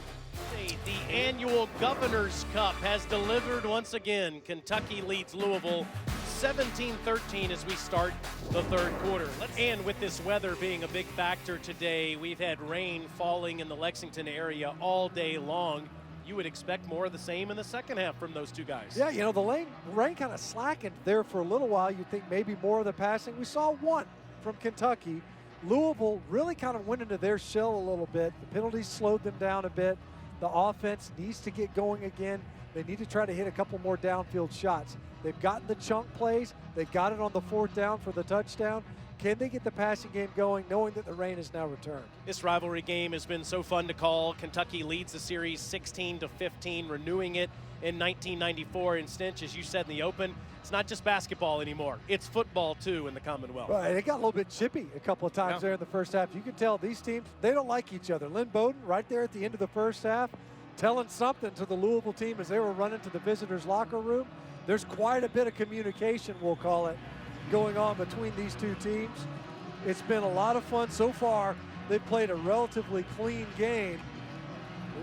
The annual Governor's Cup has delivered once again. Kentucky leads Louisville 17-13 as we start the third quarter. And with this weather being a big factor today, we've had rain falling in the Lexington area all day long. You would expect more of the same in the second half from those two guys. Yeah, you know, the rain kind of slackened there for a little while. You'd think maybe more of the passing. We saw one from Kentucky. Louisville really kind of went into their shell a little bit. The penalties slowed them down a bit. The offense needs to get going again. They need to try to hit a couple more downfield shots. They've gotten the chunk plays. They got it on the fourth down for the touchdown. Can they get the passing game going, knowing that the rain has now returned? This rivalry game has been so fun to call. Kentucky leads the series 16-15, renewing it in 1994. And Stinch, as you said in the open, it's not just basketball anymore. It's football, too, in the Commonwealth. Right, it got a little bit chippy a couple of times there in the first half. You can tell these teams, they don't like each other. Lynn Bowden right there at the end of the first half telling something to the Louisville team as they were running to the visitors' locker room. There's quite a bit of communication, we'll call it, going on between these two teams. It's been a lot of fun so far. They've played a relatively clean game.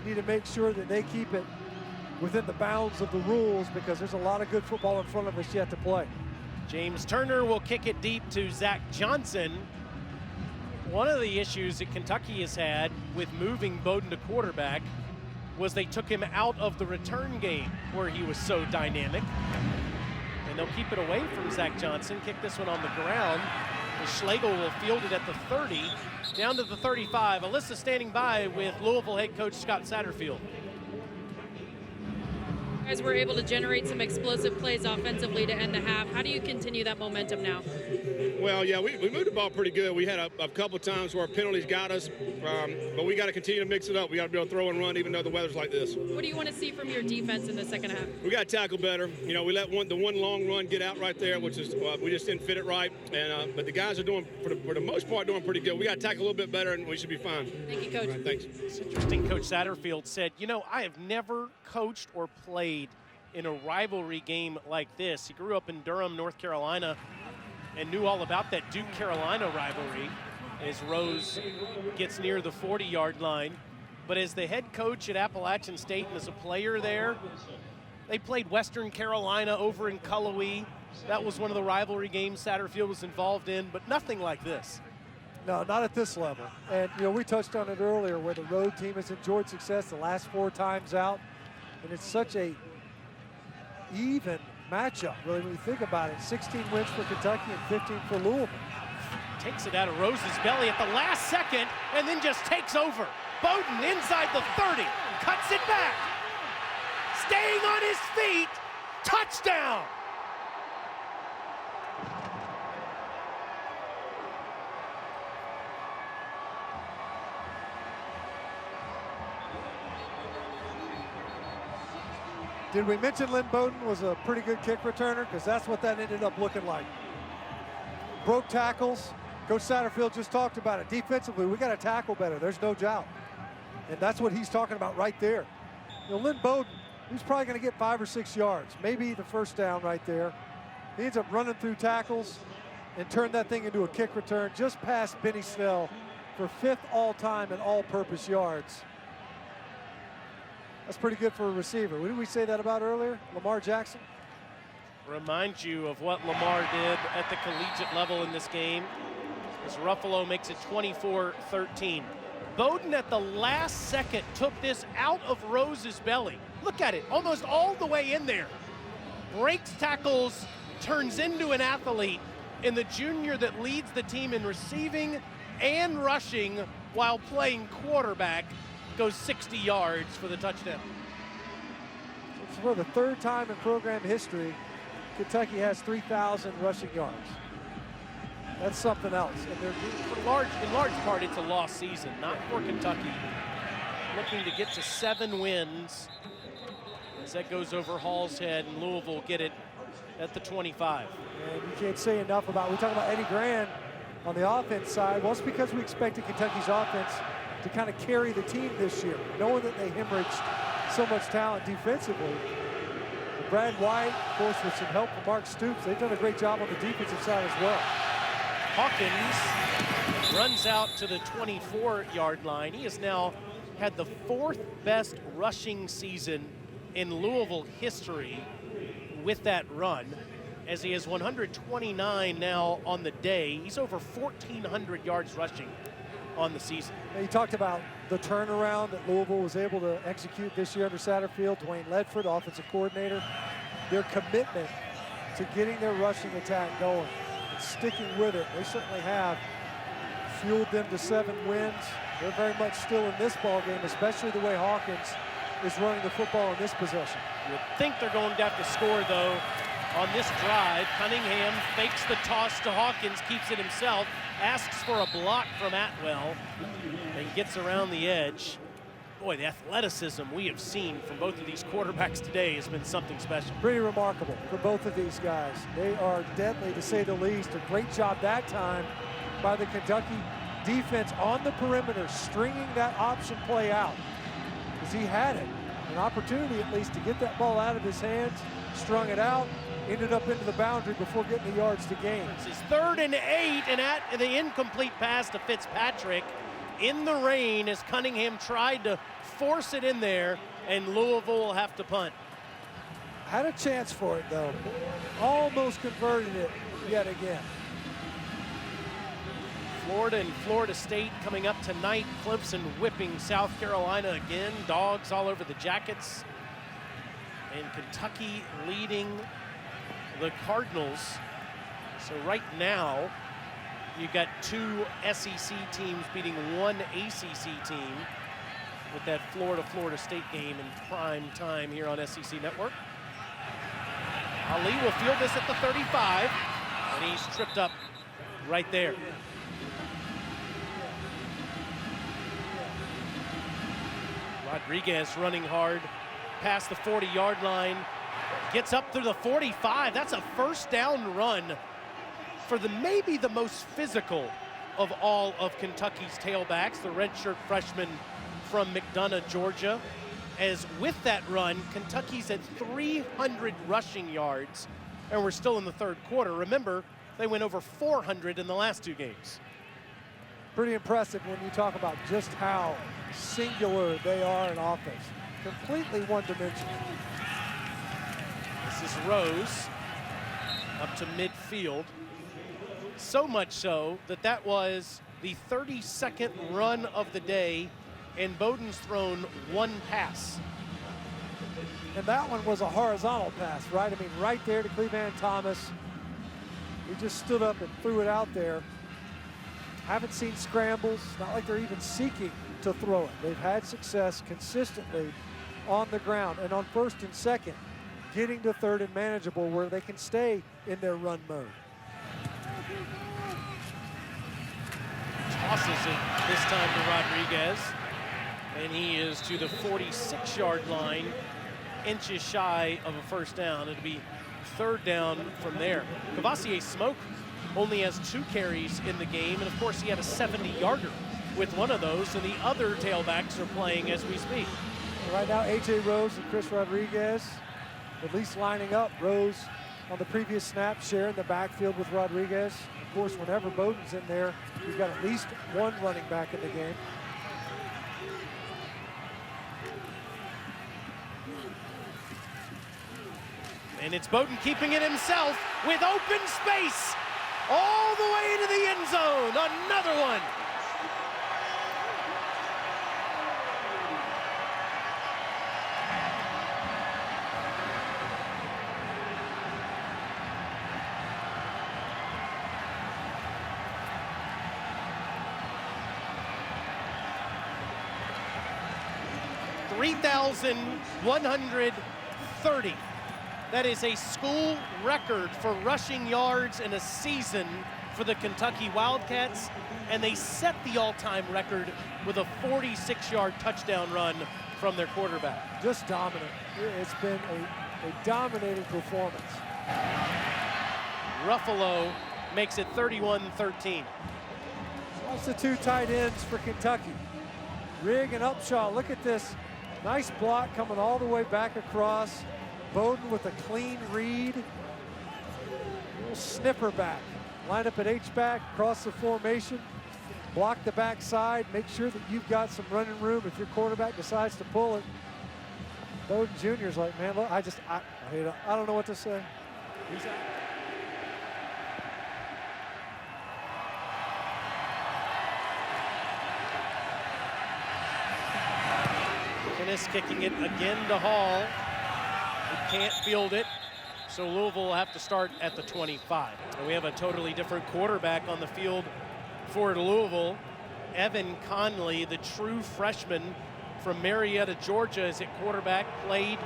We need to make sure that they keep it within the bounds of the rules because there's a lot of good football in front of us yet to play. James Turner will kick it deep to Zach Johnson. One of the issues that Kentucky has had with moving Bowden to quarterback was they took him out of the return game where he was so dynamic. And they'll keep it away from Zach Johnson. Kick this one on the ground. And Schlegel will field it at the 30, down to the 35. Alyssa standing by with Louisville head coach Scott Satterfield. You guys were able to generate some explosive plays offensively to end the half. How do you continue that momentum now? Well, yeah, we moved the ball pretty good. We had a couple times where penalties got us, but we got to continue to mix it up. We got to be able to throw and run even though the weather's like this. What do you want to see from your defense in the second half? We got to tackle better. You know, we let the one long run get out right there, which is we just didn't fit it right. And but the guys are doing, for the most part, doing pretty good. We got to tackle a little bit better, and we should be fine. Thank you, Coach. Right, thanks. It's interesting. Coach Satterfield said, you know, I have never coached or played in a rivalry game like this. He grew up in Durham, North Carolina, and knew all about that Duke-Carolina rivalry as Rose gets near the 40-yard line. But as the head coach at Appalachian State and as a player there, they played Western Carolina over in Cullowhee. That was one of the rivalry games Satterfield was involved in, but nothing like this. No, not at this level. And, you know, we touched on it earlier where the road team has enjoyed success the last 4 times out. And it's such a even matchup, really, when you think about it. 16 wins for Kentucky and 15 for Louisville. Takes it out of Rose's belly at the last second and then just takes over. Bowden inside the 30, cuts it back. Staying on his feet, touchdown. Did we mention Lynn Bowden was a pretty good kick returner? Because that's what that ended up looking like. Broke tackles. Coach Satterfield just talked about it. Defensively, we got to tackle better. There's no doubt. And that's what he's talking about right there. You know, Lynn Bowden, he's probably going to get 5 or 6 yards, maybe the first down right there. He ends up running through tackles and turned that thing into a kick return just past Benny Snell for 5th all-time in all-purpose yards. That's pretty good for a receiver. What did we say that about earlier? Lamar Jackson? Remind you of what Lamar did at the collegiate level in this game as Ruffalo makes it 24-13. Bowden at the last second took this out of Rose's belly. Look at it, almost all the way in there. Breaks tackles, turns into an athlete, and the junior that leads the team in receiving and rushing while playing quarterback goes 60 yards for the touchdown. It's for the 3rd time in program history, Kentucky has 3,000 rushing yards. That's something else. And they're in large part, it's a lost season, not for Kentucky. Looking to get to 7 wins as that goes over Hall's head, and Louisville get it at the 25. And you can't say enough about, we talk about Eddie Grand on the offense side. Well, it's because we expected Kentucky's offense to kind of carry the team this year, knowing that they hemorrhaged so much talent defensively. But Brad White, of course, with some help from Mark Stoops, they've done a great job on the defensive side as well. Hawkins runs out to the 24-yard line. He has now had the 4th best rushing season in Louisville history with that run, as he has 129 now on the day. He's over 1,400 yards rushing on the season. You talked about the turnaround that Louisville was able to execute this year under Satterfield. Dwayne Ledford, offensive coordinator. Their commitment to getting their rushing attack going and sticking with it, they certainly have fueled them to 7 wins. They're very much still in this ball game, especially the way Hawkins is running the football in this possession. You think they're going to have to score, though, on this drive. Cunningham fakes the toss to Hawkins, keeps it himself, asks for a block from Atwell, and gets around the edge. Boy, the athleticism we have seen from both of these quarterbacks today has been something special. Pretty remarkable for both of these guys. They are deadly, to say the least. A great job that time by the Kentucky defense on the perimeter, stringing that option play out, because he had it. An opportunity, at least, to get that ball out of his hands, strung it out, ended up into the boundary before getting the yards to gain. It's his 3rd and 8, and at the incomplete pass to Fitzpatrick in the rain as Cunningham tried to force it in there, and Louisville will have to punt. Had a chance for it, though. Almost converted it yet again. Florida and Florida State coming up tonight. Clemson whipping South Carolina again. Dogs all over the Jackets. And Kentucky leading the Cardinals. So right now, you've got 2 SEC teams beating 1 ACC team with that Florida State game in prime time here on SEC Network. Ali will field this at the 35, and he's tripped up right there. Rodriguez running hard past the 40-yard line, gets up through the 45. That's a 1st down run for maybe the most physical of all of Kentucky's tailbacks, the redshirt freshman from McDonough, Georgia. As with that run, Kentucky's at 300 rushing yards, and we're still in the 3rd quarter. Remember, they went over 400 in the last 2 games. Pretty impressive when you talk about just how singular they are in offense. Completely one-dimensional. This is Rose up to midfield. So much so that that was the 32nd run of the day, and Bowden's thrown 1 pass. And that one was a horizontal pass, right? I mean, right there to Cleveland Thomas. He just stood up and threw it out there. Haven't seen scrambles. Not like they're even seeking to throw it. They've had success consistently on the ground. And on 1st and 2nd, getting to 3rd and manageable where they can stay in their run mode. Tosses it this time to Rodriguez. And he is to the 46-yard line, inches shy of a 1st down. It'll be 3rd down from there. Cavassier Smoke only has 2 carries in the game, and of course he had a 70-yarder with one of those, and the other tailbacks are playing as we speak. Right now, A.J. Rose and Chris Rodriguez at least lining up. Rose on the previous snap, sharing the backfield with Rodriguez. Of course, whenever Bowden's in there, you've got at least 1 running back in the game. And it's Bowden keeping it himself with open space all the way to the end zone. Another one. $3,130. That is a school record for rushing yards in a season for the Kentucky Wildcats, and they set the all-time record with a 46-yard touchdown run from their quarterback. Just dominant. It's been a dominating performance. Ruffalo makes it 31-13. That's the two tight ends for Kentucky. Rigg and Upshaw, look at this. Nice block coming all the way back across. Bowden with a clean read. Little snipper back. Line up at H-back, cross the formation, block the backside, make sure that you've got some running room if your quarterback decides to pull it. Bowden Jr. is like, man, look, I don't know what to say. He's out. Ennis kicking it again to Hall. He can't field it, so Louisville will have to start at the 25. And we have a totally different quarterback on the field for Louisville. Evan Conley, the true freshman from Marietta, Georgia, is at quarterback. Played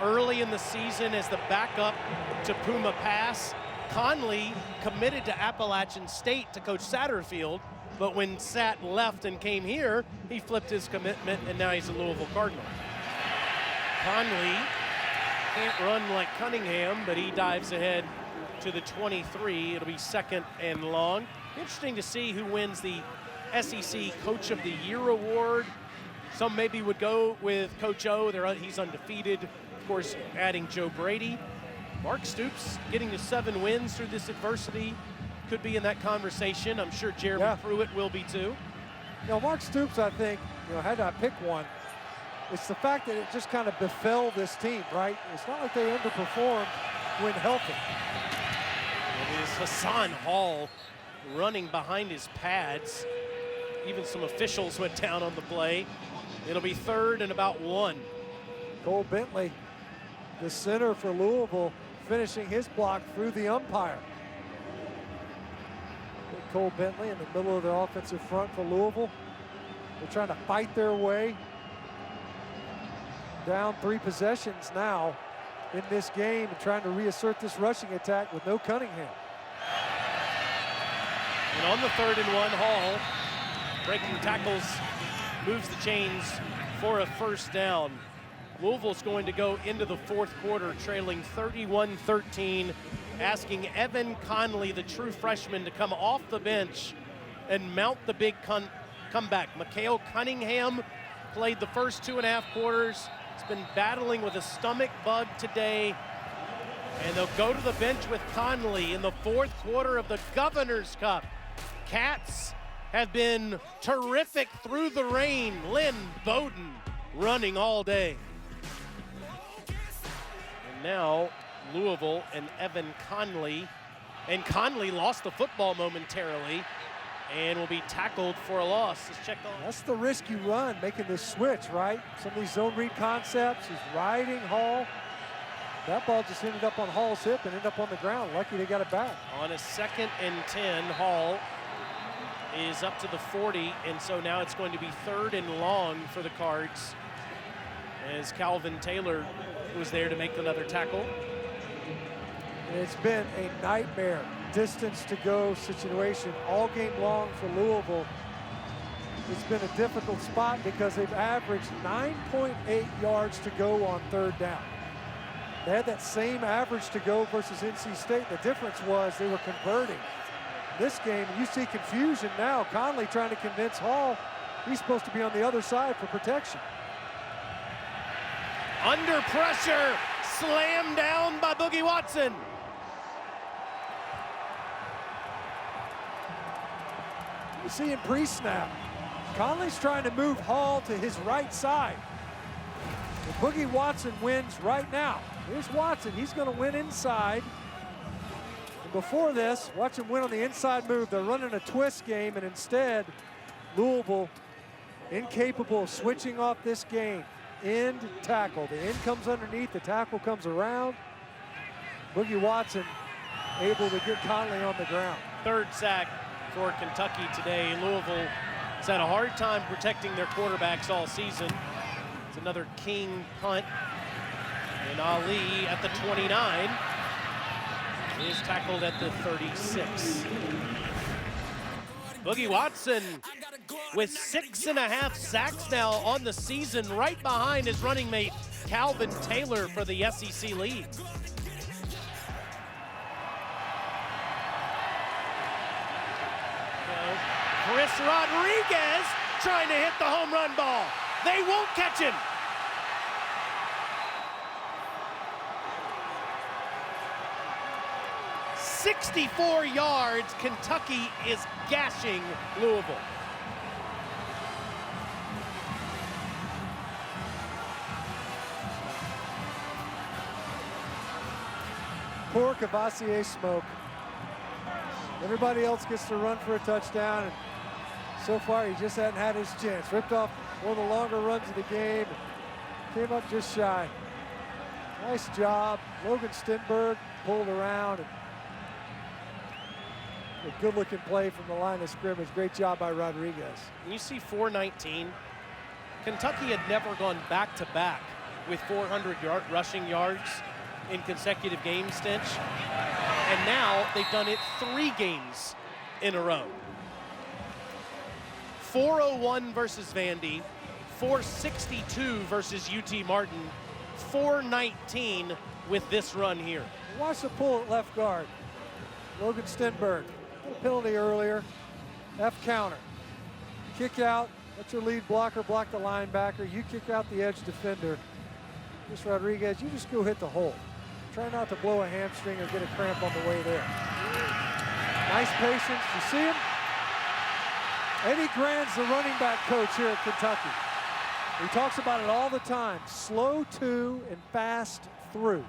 early in the season as the backup to Puma Pass. Conley committed to Appalachian State to coach Satterfield, but when Sat left and came here, he flipped his commitment, and now he's a Louisville Cardinal. Conley can't run like Cunningham, but he dives ahead to the 23. It'll be 2nd and long. Interesting to see who wins the SEC Coach of the Year award. Some maybe would go with Coach O. He's undefeated. Of course, adding Joe Brady. Mark Stoops getting to 7 wins through this adversity could be in that conversation. I'm sure Jeremy Pruitt will be too. Mark Stoops, I think, had I pick one, it's the fact that it just kind of befell this team, right? It's not like they underperformed when healthy. It is Hassan Hall running behind his pads. Even some officials went down on the play. It'll be 3rd and about 1. Cole Bentley, the center for Louisville, finishing his block through the umpire. Cole Bentley in the middle of the offensive front for Louisville. They're trying to fight their way. Down 3 possessions now in this game and trying to reassert this rushing attack with no Cunningham. And on the 3rd and 1, Hall breaking tackles, moves the chains for a 1st down. Louisville's going to go into the 4th quarter trailing 31-13, asking Evan Conley, the true freshman, to come off the bench and mount the big comeback. Malik Cunningham played the first 2.5 quarters. He's been battling with a stomach bug today. And they'll go to the bench with Conley in the 4th quarter of the Governor's Cup. Cats have been terrific through the rain. Lynn Bowden running all day. And now Louisville and Evan Conley. And Conley lost the football momentarily and will be tackled for a loss. Let's check on. That's the risk you run, making this switch, right? Some of these zone read concepts. He's riding Hall. That ball just ended up on Hall's hip and ended up on the ground. Lucky they got it back. On a 2nd and 10, Hall is up to the 40, and so now it's going to be 3rd and long for the Cards as Calvin Taylor was there to make another tackle. It's been a nightmare distance to go situation all game long for Louisville. It's been a difficult spot because they've averaged 9.8 yards to go on 3rd down. They had that same average to go versus NC State. The difference was they were converting. This game, you see confusion now. Conley trying to convince Hall he's supposed to be on the other side for protection. Under pressure, slammed down by Boogie Watson. You see in pre-snap, Conley's trying to move Hall to his right side. And Boogie Watson wins right now. Here's Watson, he's gonna win inside. And before this, watch him win on the inside move. They're running a twist game, and instead, Louisville incapable of switching off this game. End tackle. The end comes underneath, the tackle comes around. Boogie Watson able to get Conley on the ground. 3rd sack for Kentucky today. Louisville has had a hard time protecting their quarterbacks all season. It's another King punt. And Ali at the 29 is tackled at the 36. Boogie Watson with 6.5 sacks now on the season, right behind his running mate Calvin Taylor for the SEC lead. Chris Rodriguez trying to hit the home run ball. They won't catch him. "64 yards. Kentucky is gashing Louisville. Poor Cavassier Smoke. Everybody else gets to run for a touchdown, and so far he just hadn't had his chance. Ripped off one of the longer runs of the game. Came up just shy. Nice job. Logan Stenberg pulled around. And a good-looking play from the line of scrimmage. Great job by Rodriguez. You see 419. Kentucky had never gone back-to-back with 400 rushing yards in consecutive game stench. And now they've done it 3 games in a row. 401 versus Vandy, 462 versus UT Martin, 419 with this run here. Watch the pull at left guard. Logan Stenberg. A penalty earlier. F counter. Kick out. Let your lead blocker block the linebacker. You kick out the edge defender. Chris Rodriguez, you just go hit the hole. Try not to blow a hamstring or get a cramp on the way there. Nice patience. You see him? Eddie Grant's the running back coach here at Kentucky. He talks about it all the time. Slow to and fast through.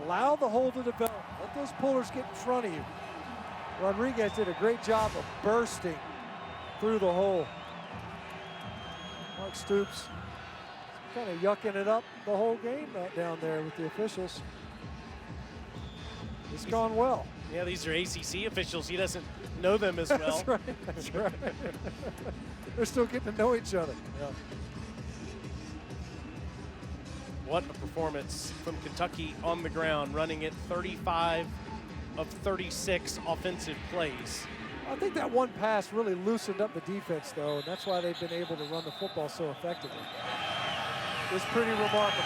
Allow the hole to develop. Let those pullers get in front of you. Rodriguez did a great job of bursting through the hole. Mark Stoops kind of yucking it up the whole game down there with the officials. It's gone well. Yeah, these are ACC officials. He doesn't know them as well. That's right. That's right. They're still getting to know each other. Yeah. What a performance from Kentucky on the ground, running it 35 of 36 offensive plays. I think that one pass really loosened up the defense, though, and that's why they've been able to run the football so effectively. It's pretty remarkable.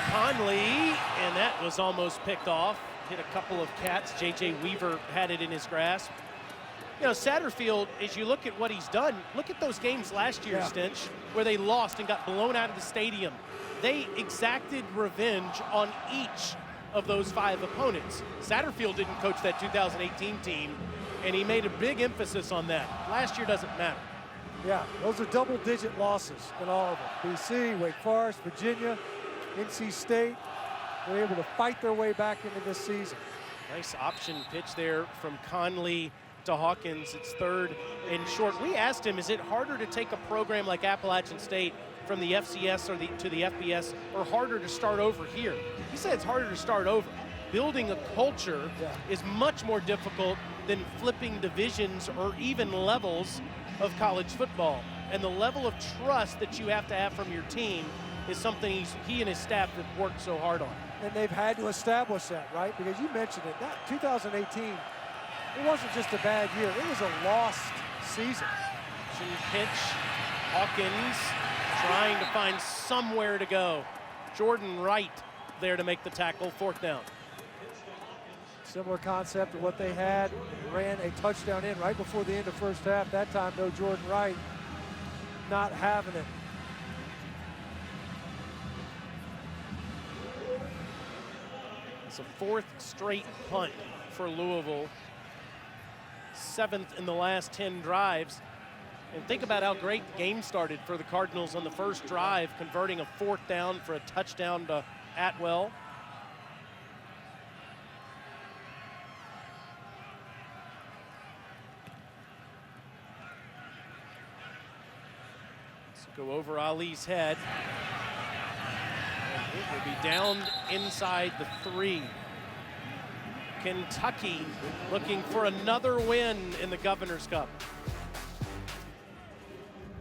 Conley, and that was almost picked off. Hit a couple of cats. J.J. Weaver had it in his grasp. You know, Satterfield, as you look at what he's done, look at those games last year, Stinch, where they lost and got blown out of the stadium. They exacted revenge on each of those 5 opponents. Satterfield didn't coach that 2018 team, and he made a big emphasis on that. Last year doesn't matter. Yeah, those are double-digit losses in all of them. BC, Wake Forest, Virginia, NC State. They're able to fight their way back into this season. Nice option pitch there from Conley to Hawkins. It's 3rd and short. We asked him, is it harder to take a program like Appalachian State from the FCS or to the FBS, or harder to start over here? He said it's harder to start over. Building a culture is much more difficult than flipping divisions or even levels of college football. And the level of trust that you have to have from your team is something he and his staff have worked so hard on. And they've had to establish that, right? Because you mentioned it, that 2018, it wasn't just a bad year, it was a lost season. Pitch, Hawkins trying to find somewhere to go. Jordan Wright there to make the tackle, 4th down. Similar concept to what they had. Ran a touchdown in right before the end of first half. That time, no Jordan Wright, not having it. It's a 4th straight punt for Louisville. 7th in the last 10 drives. And think about how great the game started for the Cardinals on the first drive, converting a 4th down for a touchdown to Atwell. Let's go over Ali's head. And it will be down inside the 3. Kentucky looking for another win in the Governor's Cup.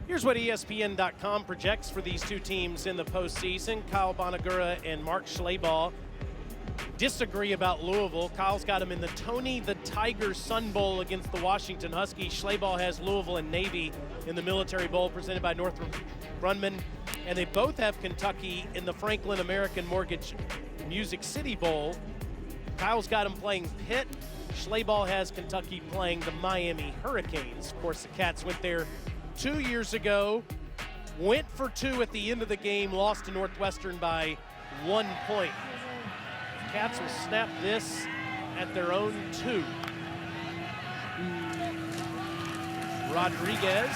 Here's what ESPN.com projects for these two teams in the postseason. Kyle Bonagura and Mark Schleybaugh disagree about Louisville. Kyle's got him in the Tony the Tiger Sun Bowl against the Washington Huskies. Schleybaugh has Louisville and Navy in the Military Bowl presented by Northrop Grumman. And they both have Kentucky in the Franklin American Mortgage Music City Bowl. Kyle's got him playing Pitt. Schleybaugh has Kentucky playing the Miami Hurricanes. Of course, the Cats went there 2 years ago, went for 2 at the end of the game, lost to Northwestern by 1 point. Cats will snap this at their own 2. Rodriguez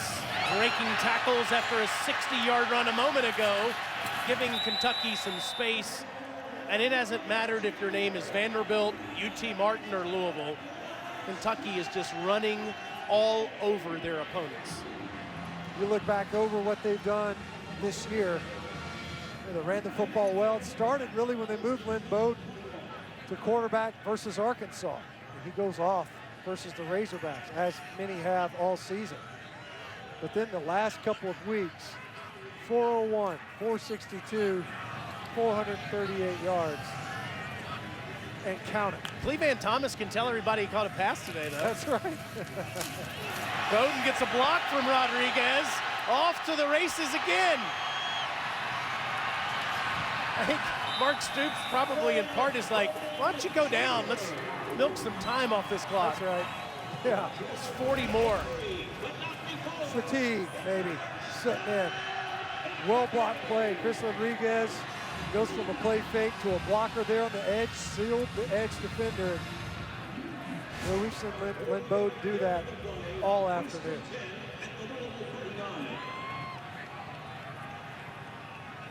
breaking tackles after a 60-yard run a moment ago, giving Kentucky some space. And it hasn't mattered if your name is Vanderbilt, UT Martin, or Louisville. Kentucky is just running all over their opponents. You look back over what they've done this year. They ran the football well. It started really when they moved Lynn Bowden to quarterback versus Arkansas. And he goes off versus the Razorbacks, as many have all season. But then the last couple of weeks, 401, 462, 438 yards, and count it. Cleveland Thomas can tell everybody he caught a pass today, though. That's right. Bowden gets a block from Rodriguez. Off to the races again. I think Mark Stoops probably in part is like, why don't you go down? Let's milk some time off this clock. That's right. Yeah. It's 40 more. Fatigue, maybe, sitting in. Well-blocked play. Chris Rodriguez goes from a play fake to a blocker there on the edge, sealed the edge defender. Well, we've seen Lynn Bowden do that all afternoon.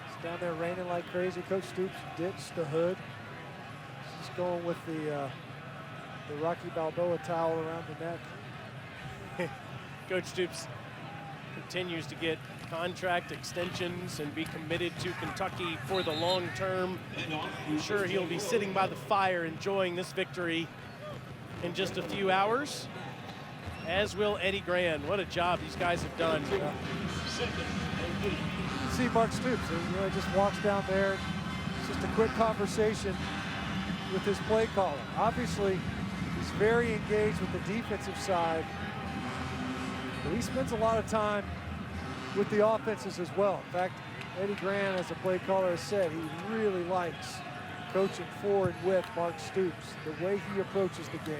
It's down there raining like crazy. Coach Stoops ditched the hood. Just going with the Rocky Balboa towel around the neck. Coach Stoops continues to get contract extensions and be committed to Kentucky for the long term. I'm sure he'll be sitting by the fire enjoying this victory in just a few hours, as will Eddie Grand. What a job these guys have done. You see Mark Stoops, he just walks down there. It's just a quick conversation with his play caller. Obviously, he's very engaged with the defensive side, but he spends a lot of time with the offenses as well. In fact, Eddie Grand, as the play caller has said, he really likes coaching for and with Mark Stoops, the way he approaches the game.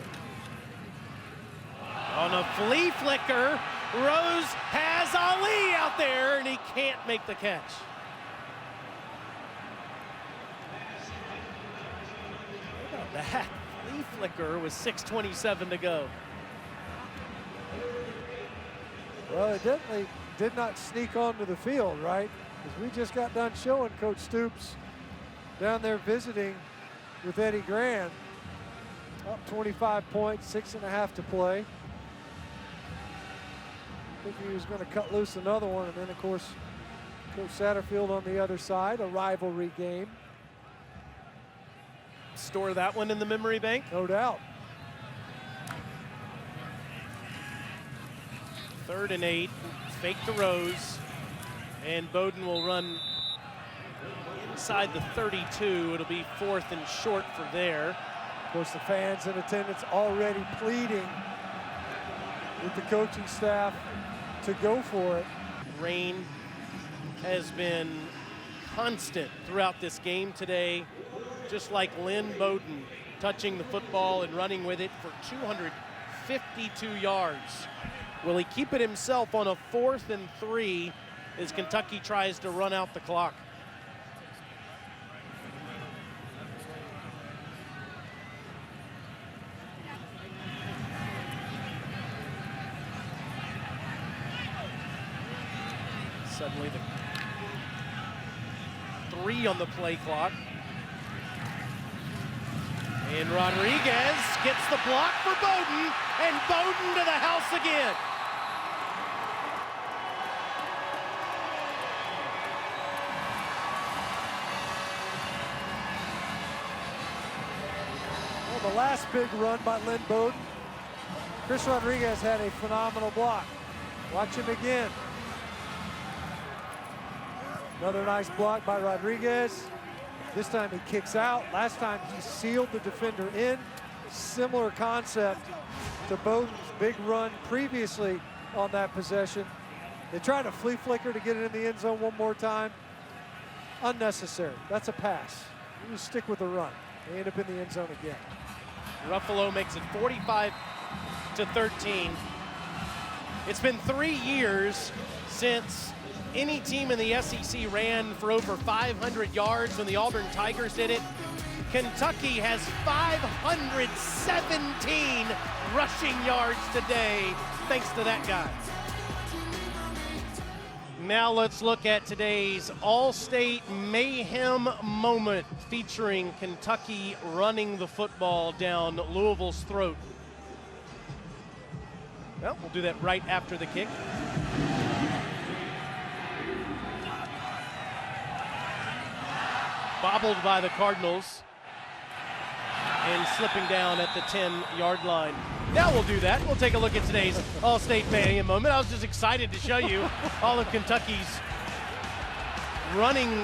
On a flea flicker, Rose has Ali out there, and he can't make the catch. How about that? Flea flicker with 6:27 to go. Well, it definitely did not sneak onto the field, right? Because we just got done showing Coach Stoops down there visiting with Eddie Grand. Up 25 points, 6.5 to play. I think he was going to cut loose another one, and then of course Coach Satterfield on the other side, a rivalry game. Store that one in the memory bank. No doubt. 3rd and 8, fake to Rose, and Bowden will run inside the 32. It'll be 4th and short for there. Of course, the fans in attendance already pleading with the coaching staff to go for it. Rain has been constant throughout this game today, just like Lynn Bowden touching the football and running with it for 252 yards. Will he keep it himself on a 4th and 3 as Kentucky tries to run out the clock? Suddenly the 3 on the play clock. And Rodriguez gets the block for Bowden, and Bowden to the house again. Well, the last big run by Lynn Bowden, Chris Rodriguez had a phenomenal block. Watch him again. Another nice block by Rodriguez. This time he kicks out. Last time he sealed the defender in. Similar concept to Bowden's big run previously on that possession. They tried to flea flicker to get it in the end zone one more time. Unnecessary. That's a pass. You just stick with the run. They end up in the end zone again. Ruffalo makes it 45-13. It's been 3 years since any team in the SEC ran for over 500 yards when the Auburn Tigers did it. Kentucky has 517 rushing yards today, thanks to that guy. Now let's look at today's All-State Mayhem moment featuring Kentucky running the football down Louisville's throat. Well, we'll do that right after the kick. Bobbled by the Cardinals and slipping down at the 10-yard line. Now we'll do that. We'll take a look at today's All-State Mayhem moment. I was just excited to show you all of Kentucky's running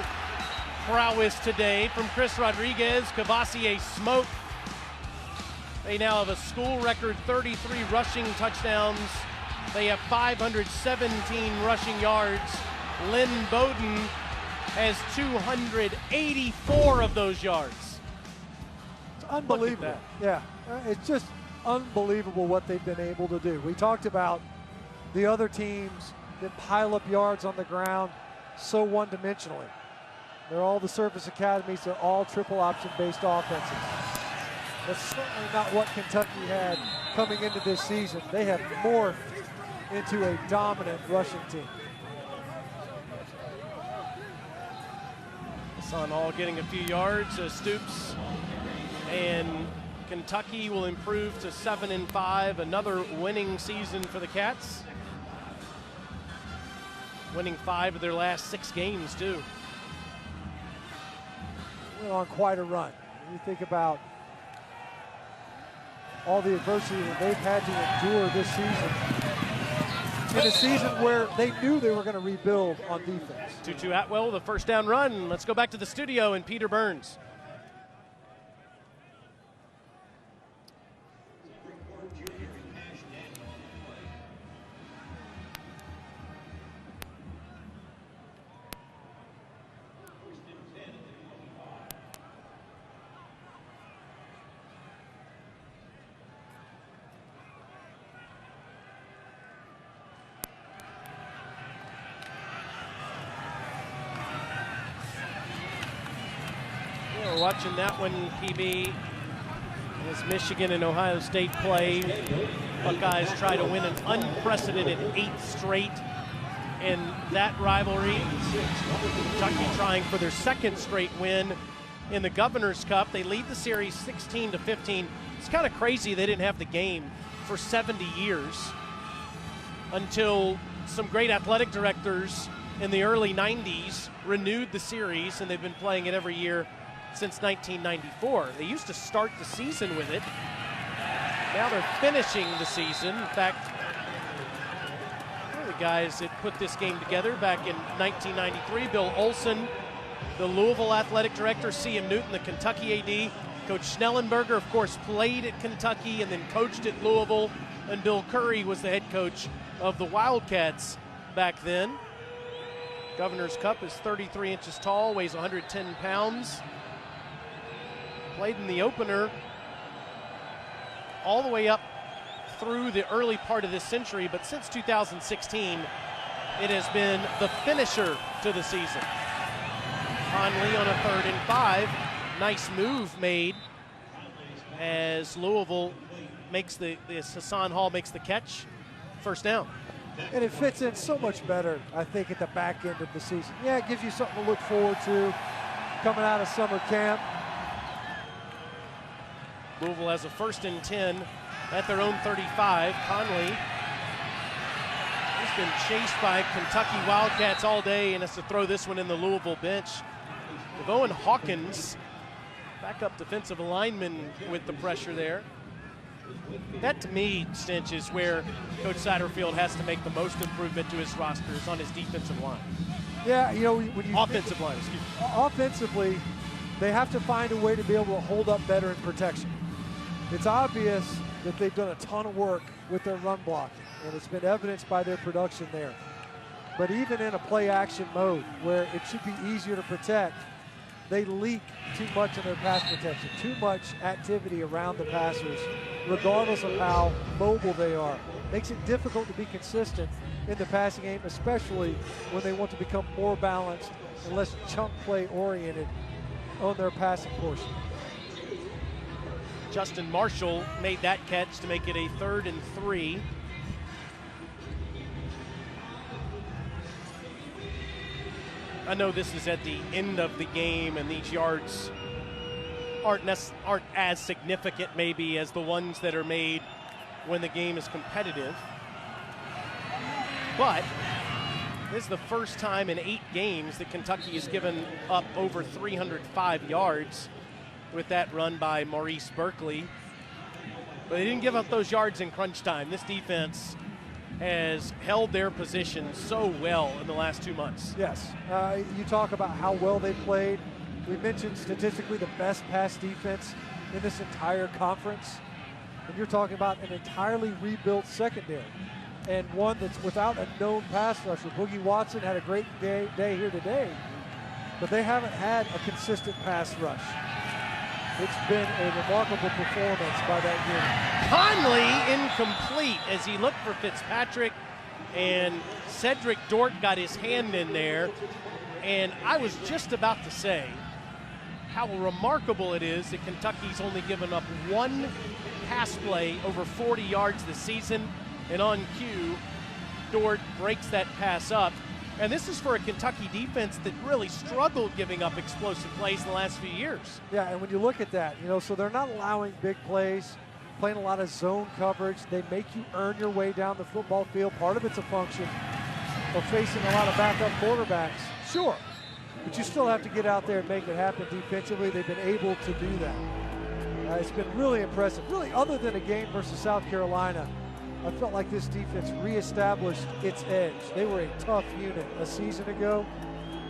prowess today, from Chris Rodriguez, Cavassier Smoke. They now have a school record 33 rushing touchdowns. They have 517 rushing yards. Lynn Bowden has 284 of those yards. It's unbelievable. Yeah, it's just unbelievable what they've been able to do. We talked about the other teams that pile up yards on the ground so one-dimensionally. They're all the service academies. They're all triple option-based offenses. That's certainly not what Kentucky had coming into this season. They have morphed into a dominant rushing team. Hassan Hall getting a few yards, Stoops, and Kentucky will improve to 7-5, another winning season for the Cats. Winning 5 of their last 6 games, too. Went on quite a run. When you think about all the adversity that they've had to endure this season, in a season where they knew they were going to rebuild on defense. Tutu Atwell, the first down run. Let's go back to the studio and Peter Burns. We're watching that one, PB, as Michigan and Ohio State play. Buckeyes try to win an unprecedented 8th straight in that rivalry. Kentucky trying for their 2nd straight win in the Governor's Cup. They lead the series 16-15. It's kind of crazy they didn't have the game for 70 years until some great athletic directors in the early 90s renewed the series, and they've been playing it every year since 1994. They used to start the season with it. Now they're finishing the season. In fact, one of the guys that put this game together back in 1993, Bill Olson, the Louisville athletic director, C.M. Newton, the Kentucky AD. Coach Schnellenberger, of course, played at Kentucky and then coached at Louisville, and Bill Curry was the head coach of the Wildcats back then. Governor's Cup is 33 inches tall, weighs 110 pounds. Played in the opener all the way up through the early part of this century, but since 2016, it has been the finisher to the season. Conley on a 3rd and 5. Nice move made as Louisville makes as Hassan Hall makes the catch. First down. And it fits in so much better, I think, at the back end of the season. Yeah, it gives you something to look forward to coming out of summer camp. Louisville has a 1st and 10 at their own 35. Conley has been chased by Kentucky Wildcats all day and has to throw this one in the Louisville bench. Devon Hawkins, backup defensive lineman, with the pressure there. That, to me, Stinch, is where Coach Satterfield has to make the most improvement to his roster, is on his defensive line. Yeah, you know, when you offensive line, excuse me. Offensively, they have to find a way to be able to hold up better in protection. It's obvious that they've done a ton of work with their run blocking, and it's been evidenced by their production there. But even in a play-action mode where it should be easier to protect, they leak too much in their pass protection, too much activity around the passers, regardless of how mobile they are. Makes it difficult to be consistent in the passing game, especially when they want to become more balanced and less chunk play oriented on their passing portion. Justin Marshall made that catch to make it a 3rd and 3. I know this is at the end of the game, and these yards aren't as significant maybe as the ones that are made when the game is competitive. But this is the first time in 8 games that Kentucky has given up over 305 yards with that run by Maurice Berkeley. But they didn't give up those yards in crunch time. This defense has held their position so well in the last 2 months. Yes, you talk about how well they played. We mentioned statistically the best pass defense in this entire conference. And you're talking about an entirely rebuilt secondary, and one that's without a known pass rusher. Boogie Watson had a great day here today, but they haven't had a consistent pass rush. It's been a remarkable performance by that unit. Conley incomplete as he looked for Fitzpatrick, and Cedric Dort got his hand in there. And I was just about to say how remarkable it is that Kentucky's only given up 1 pass play over 40 yards this season, and on cue, Dort breaks that pass up. And this is for a Kentucky defense that really struggled giving up explosive plays in the last few years. Yeah, and when you look at that, so they're not allowing big plays, playing a lot of zone coverage. They make you earn your way down the football field. Part of it's a function of facing a lot of backup quarterbacks, sure. But you still have to get out there and make it happen defensively. They've been able to do that. It's been really impressive. Really, other than a game versus South Carolina, I felt like this defense reestablished its edge. They were a tough unit a season ago.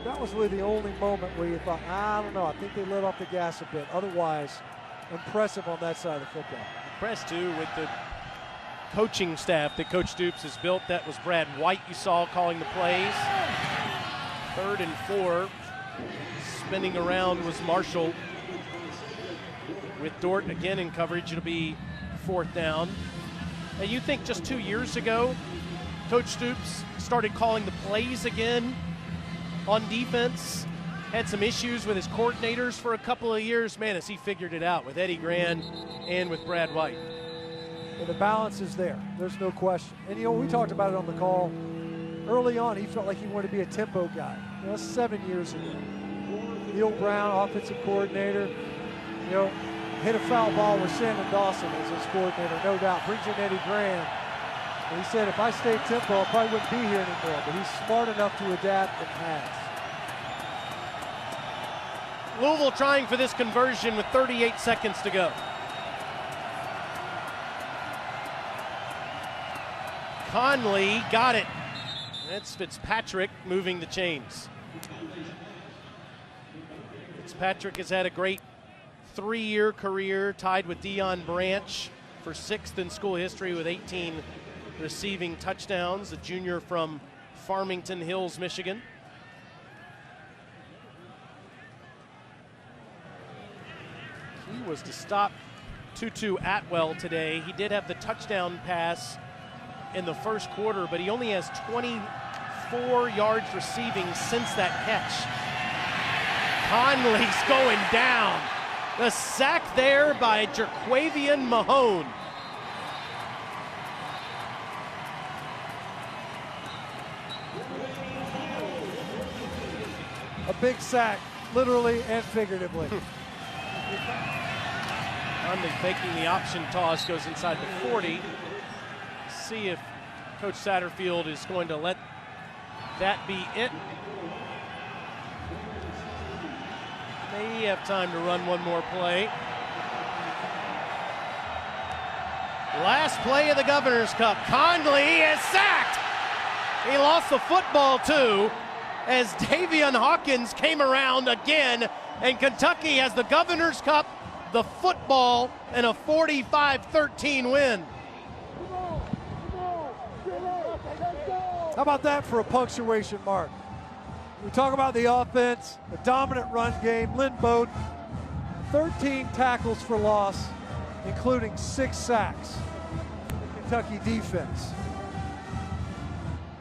That was really the only moment where you thought, I don't know, I think they let off the gas a bit. Otherwise, impressive on that side of the football. Impressed, too, with the coaching staff that Coach Stoops has built. That was Brad White you saw calling the plays. 3rd and 4. Spinning around was Marshall. With Dort again in coverage, it'll be 4th down. And you think just 2 years ago, Coach Stoops started calling the plays again on defense, had some issues with his coordinators for a couple of years. Man, has he figured it out with Eddie Grand and with Brad White. And the balance is there. There's no question. And, we talked about it on the call. Early on, he felt like he wanted to be a tempo guy. 7 years ago. Neil Brown, offensive coordinator, hit a foul ball with Shannon Dawson as his coordinator, no doubt. Brings in Eddie Graham. And he said, if I stayed tempo, I probably wouldn't be here anymore. But he's smart enough to adapt and has. Louisville trying for this conversion with 38 seconds to go. Conley got it. That's Fitzpatrick moving the chains. Fitzpatrick has had a great 3-year career, tied with Deion Branch for 6th in school history with 18 receiving touchdowns, a junior from Farmington Hills, Michigan. He was to stop Tutu Atwell today. He did have the touchdown pass in the first quarter, but he only has 24 yards receiving since that catch. Conley's going down. The sack there by Jerquavian Mahone. A big sack, literally and figuratively. Conley faking the option toss, goes inside the 40. See if Coach Satterfield is going to let that be it. May have time to run one more play. Last play of the Governor's Cup. Conley is sacked. He lost the football too. as Davian Hawkins came around again, and Kentucky has the Governor's Cup, the football, and a 45-13 win. How about that for a punctuation mark? We talk about the offense, the dominant run game. Lynn Bowden, 13 tackles for loss, including 6 sacks. The Kentucky defense.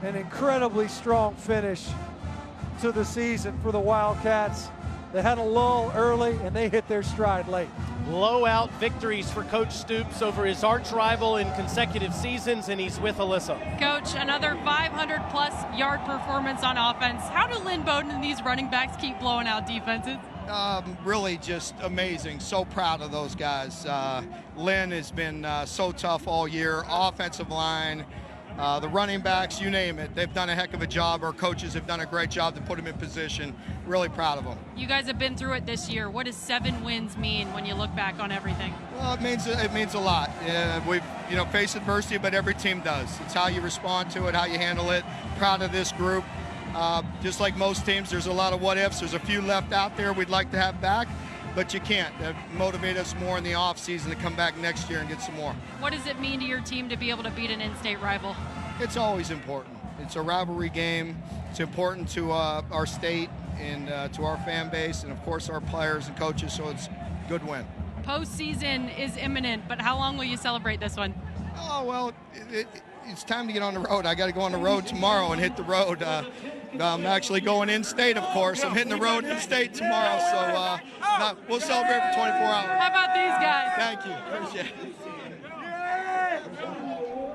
An incredibly strong finish to the season for the Wildcats. They had a lull early and they hit their stride late. Blowout victories for Coach Stoops over his arch rival in consecutive seasons, and he's with Alyssa. Coach, another 500-plus yard performance on offense. How do Lynn Bowden and these running backs keep blowing out defenses? Really just amazing. So proud of those guys. Lynn has been so tough all year. Offensive line, the running backs, you name it. They've done a heck of a job. Our coaches have done a great job to put them in position. Really proud of them. You guys have been through it this year. What does 7 wins mean when you look back on everything? Well, it means a lot. We've faced adversity, but every team does. It's how you respond to it, how you handle it. Proud of this group. Just like most teams, there's a lot of what ifs. There's a few left out there we'd like to have back, but you can't. That motivate us more in the off season to come back next year and get some more. What does it mean to your team to be able to beat an in-state rival? It's always important. It's a rivalry game. It's important to our state and to our fan base, and of course our players and coaches. So it's a good win. Postseason is imminent, but how long will you celebrate this one? Oh well, it's time to get on the road. I got to go on the road tomorrow and hit the road. I'm actually going in-state, of course. I'm hitting the road in-state tomorrow, so we'll celebrate for 24 hours. How about these guys? Thank you. Appreciate it.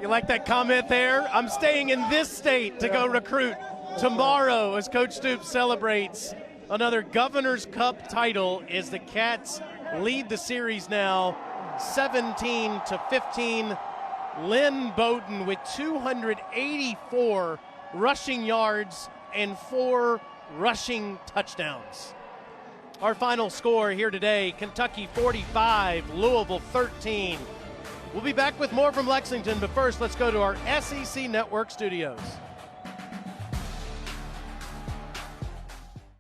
You like that comment there? I'm staying in this state to go recruit tomorrow as Coach Stoops celebrates another Governor's Cup title as the Cats lead the series now 17-15. Lynn Bowden with 284 rushing yards and 4 rushing touchdowns. Our final score here today, Kentucky 45, Louisville 13. We'll be back with more from Lexington, but first let's go to our SEC Network studios.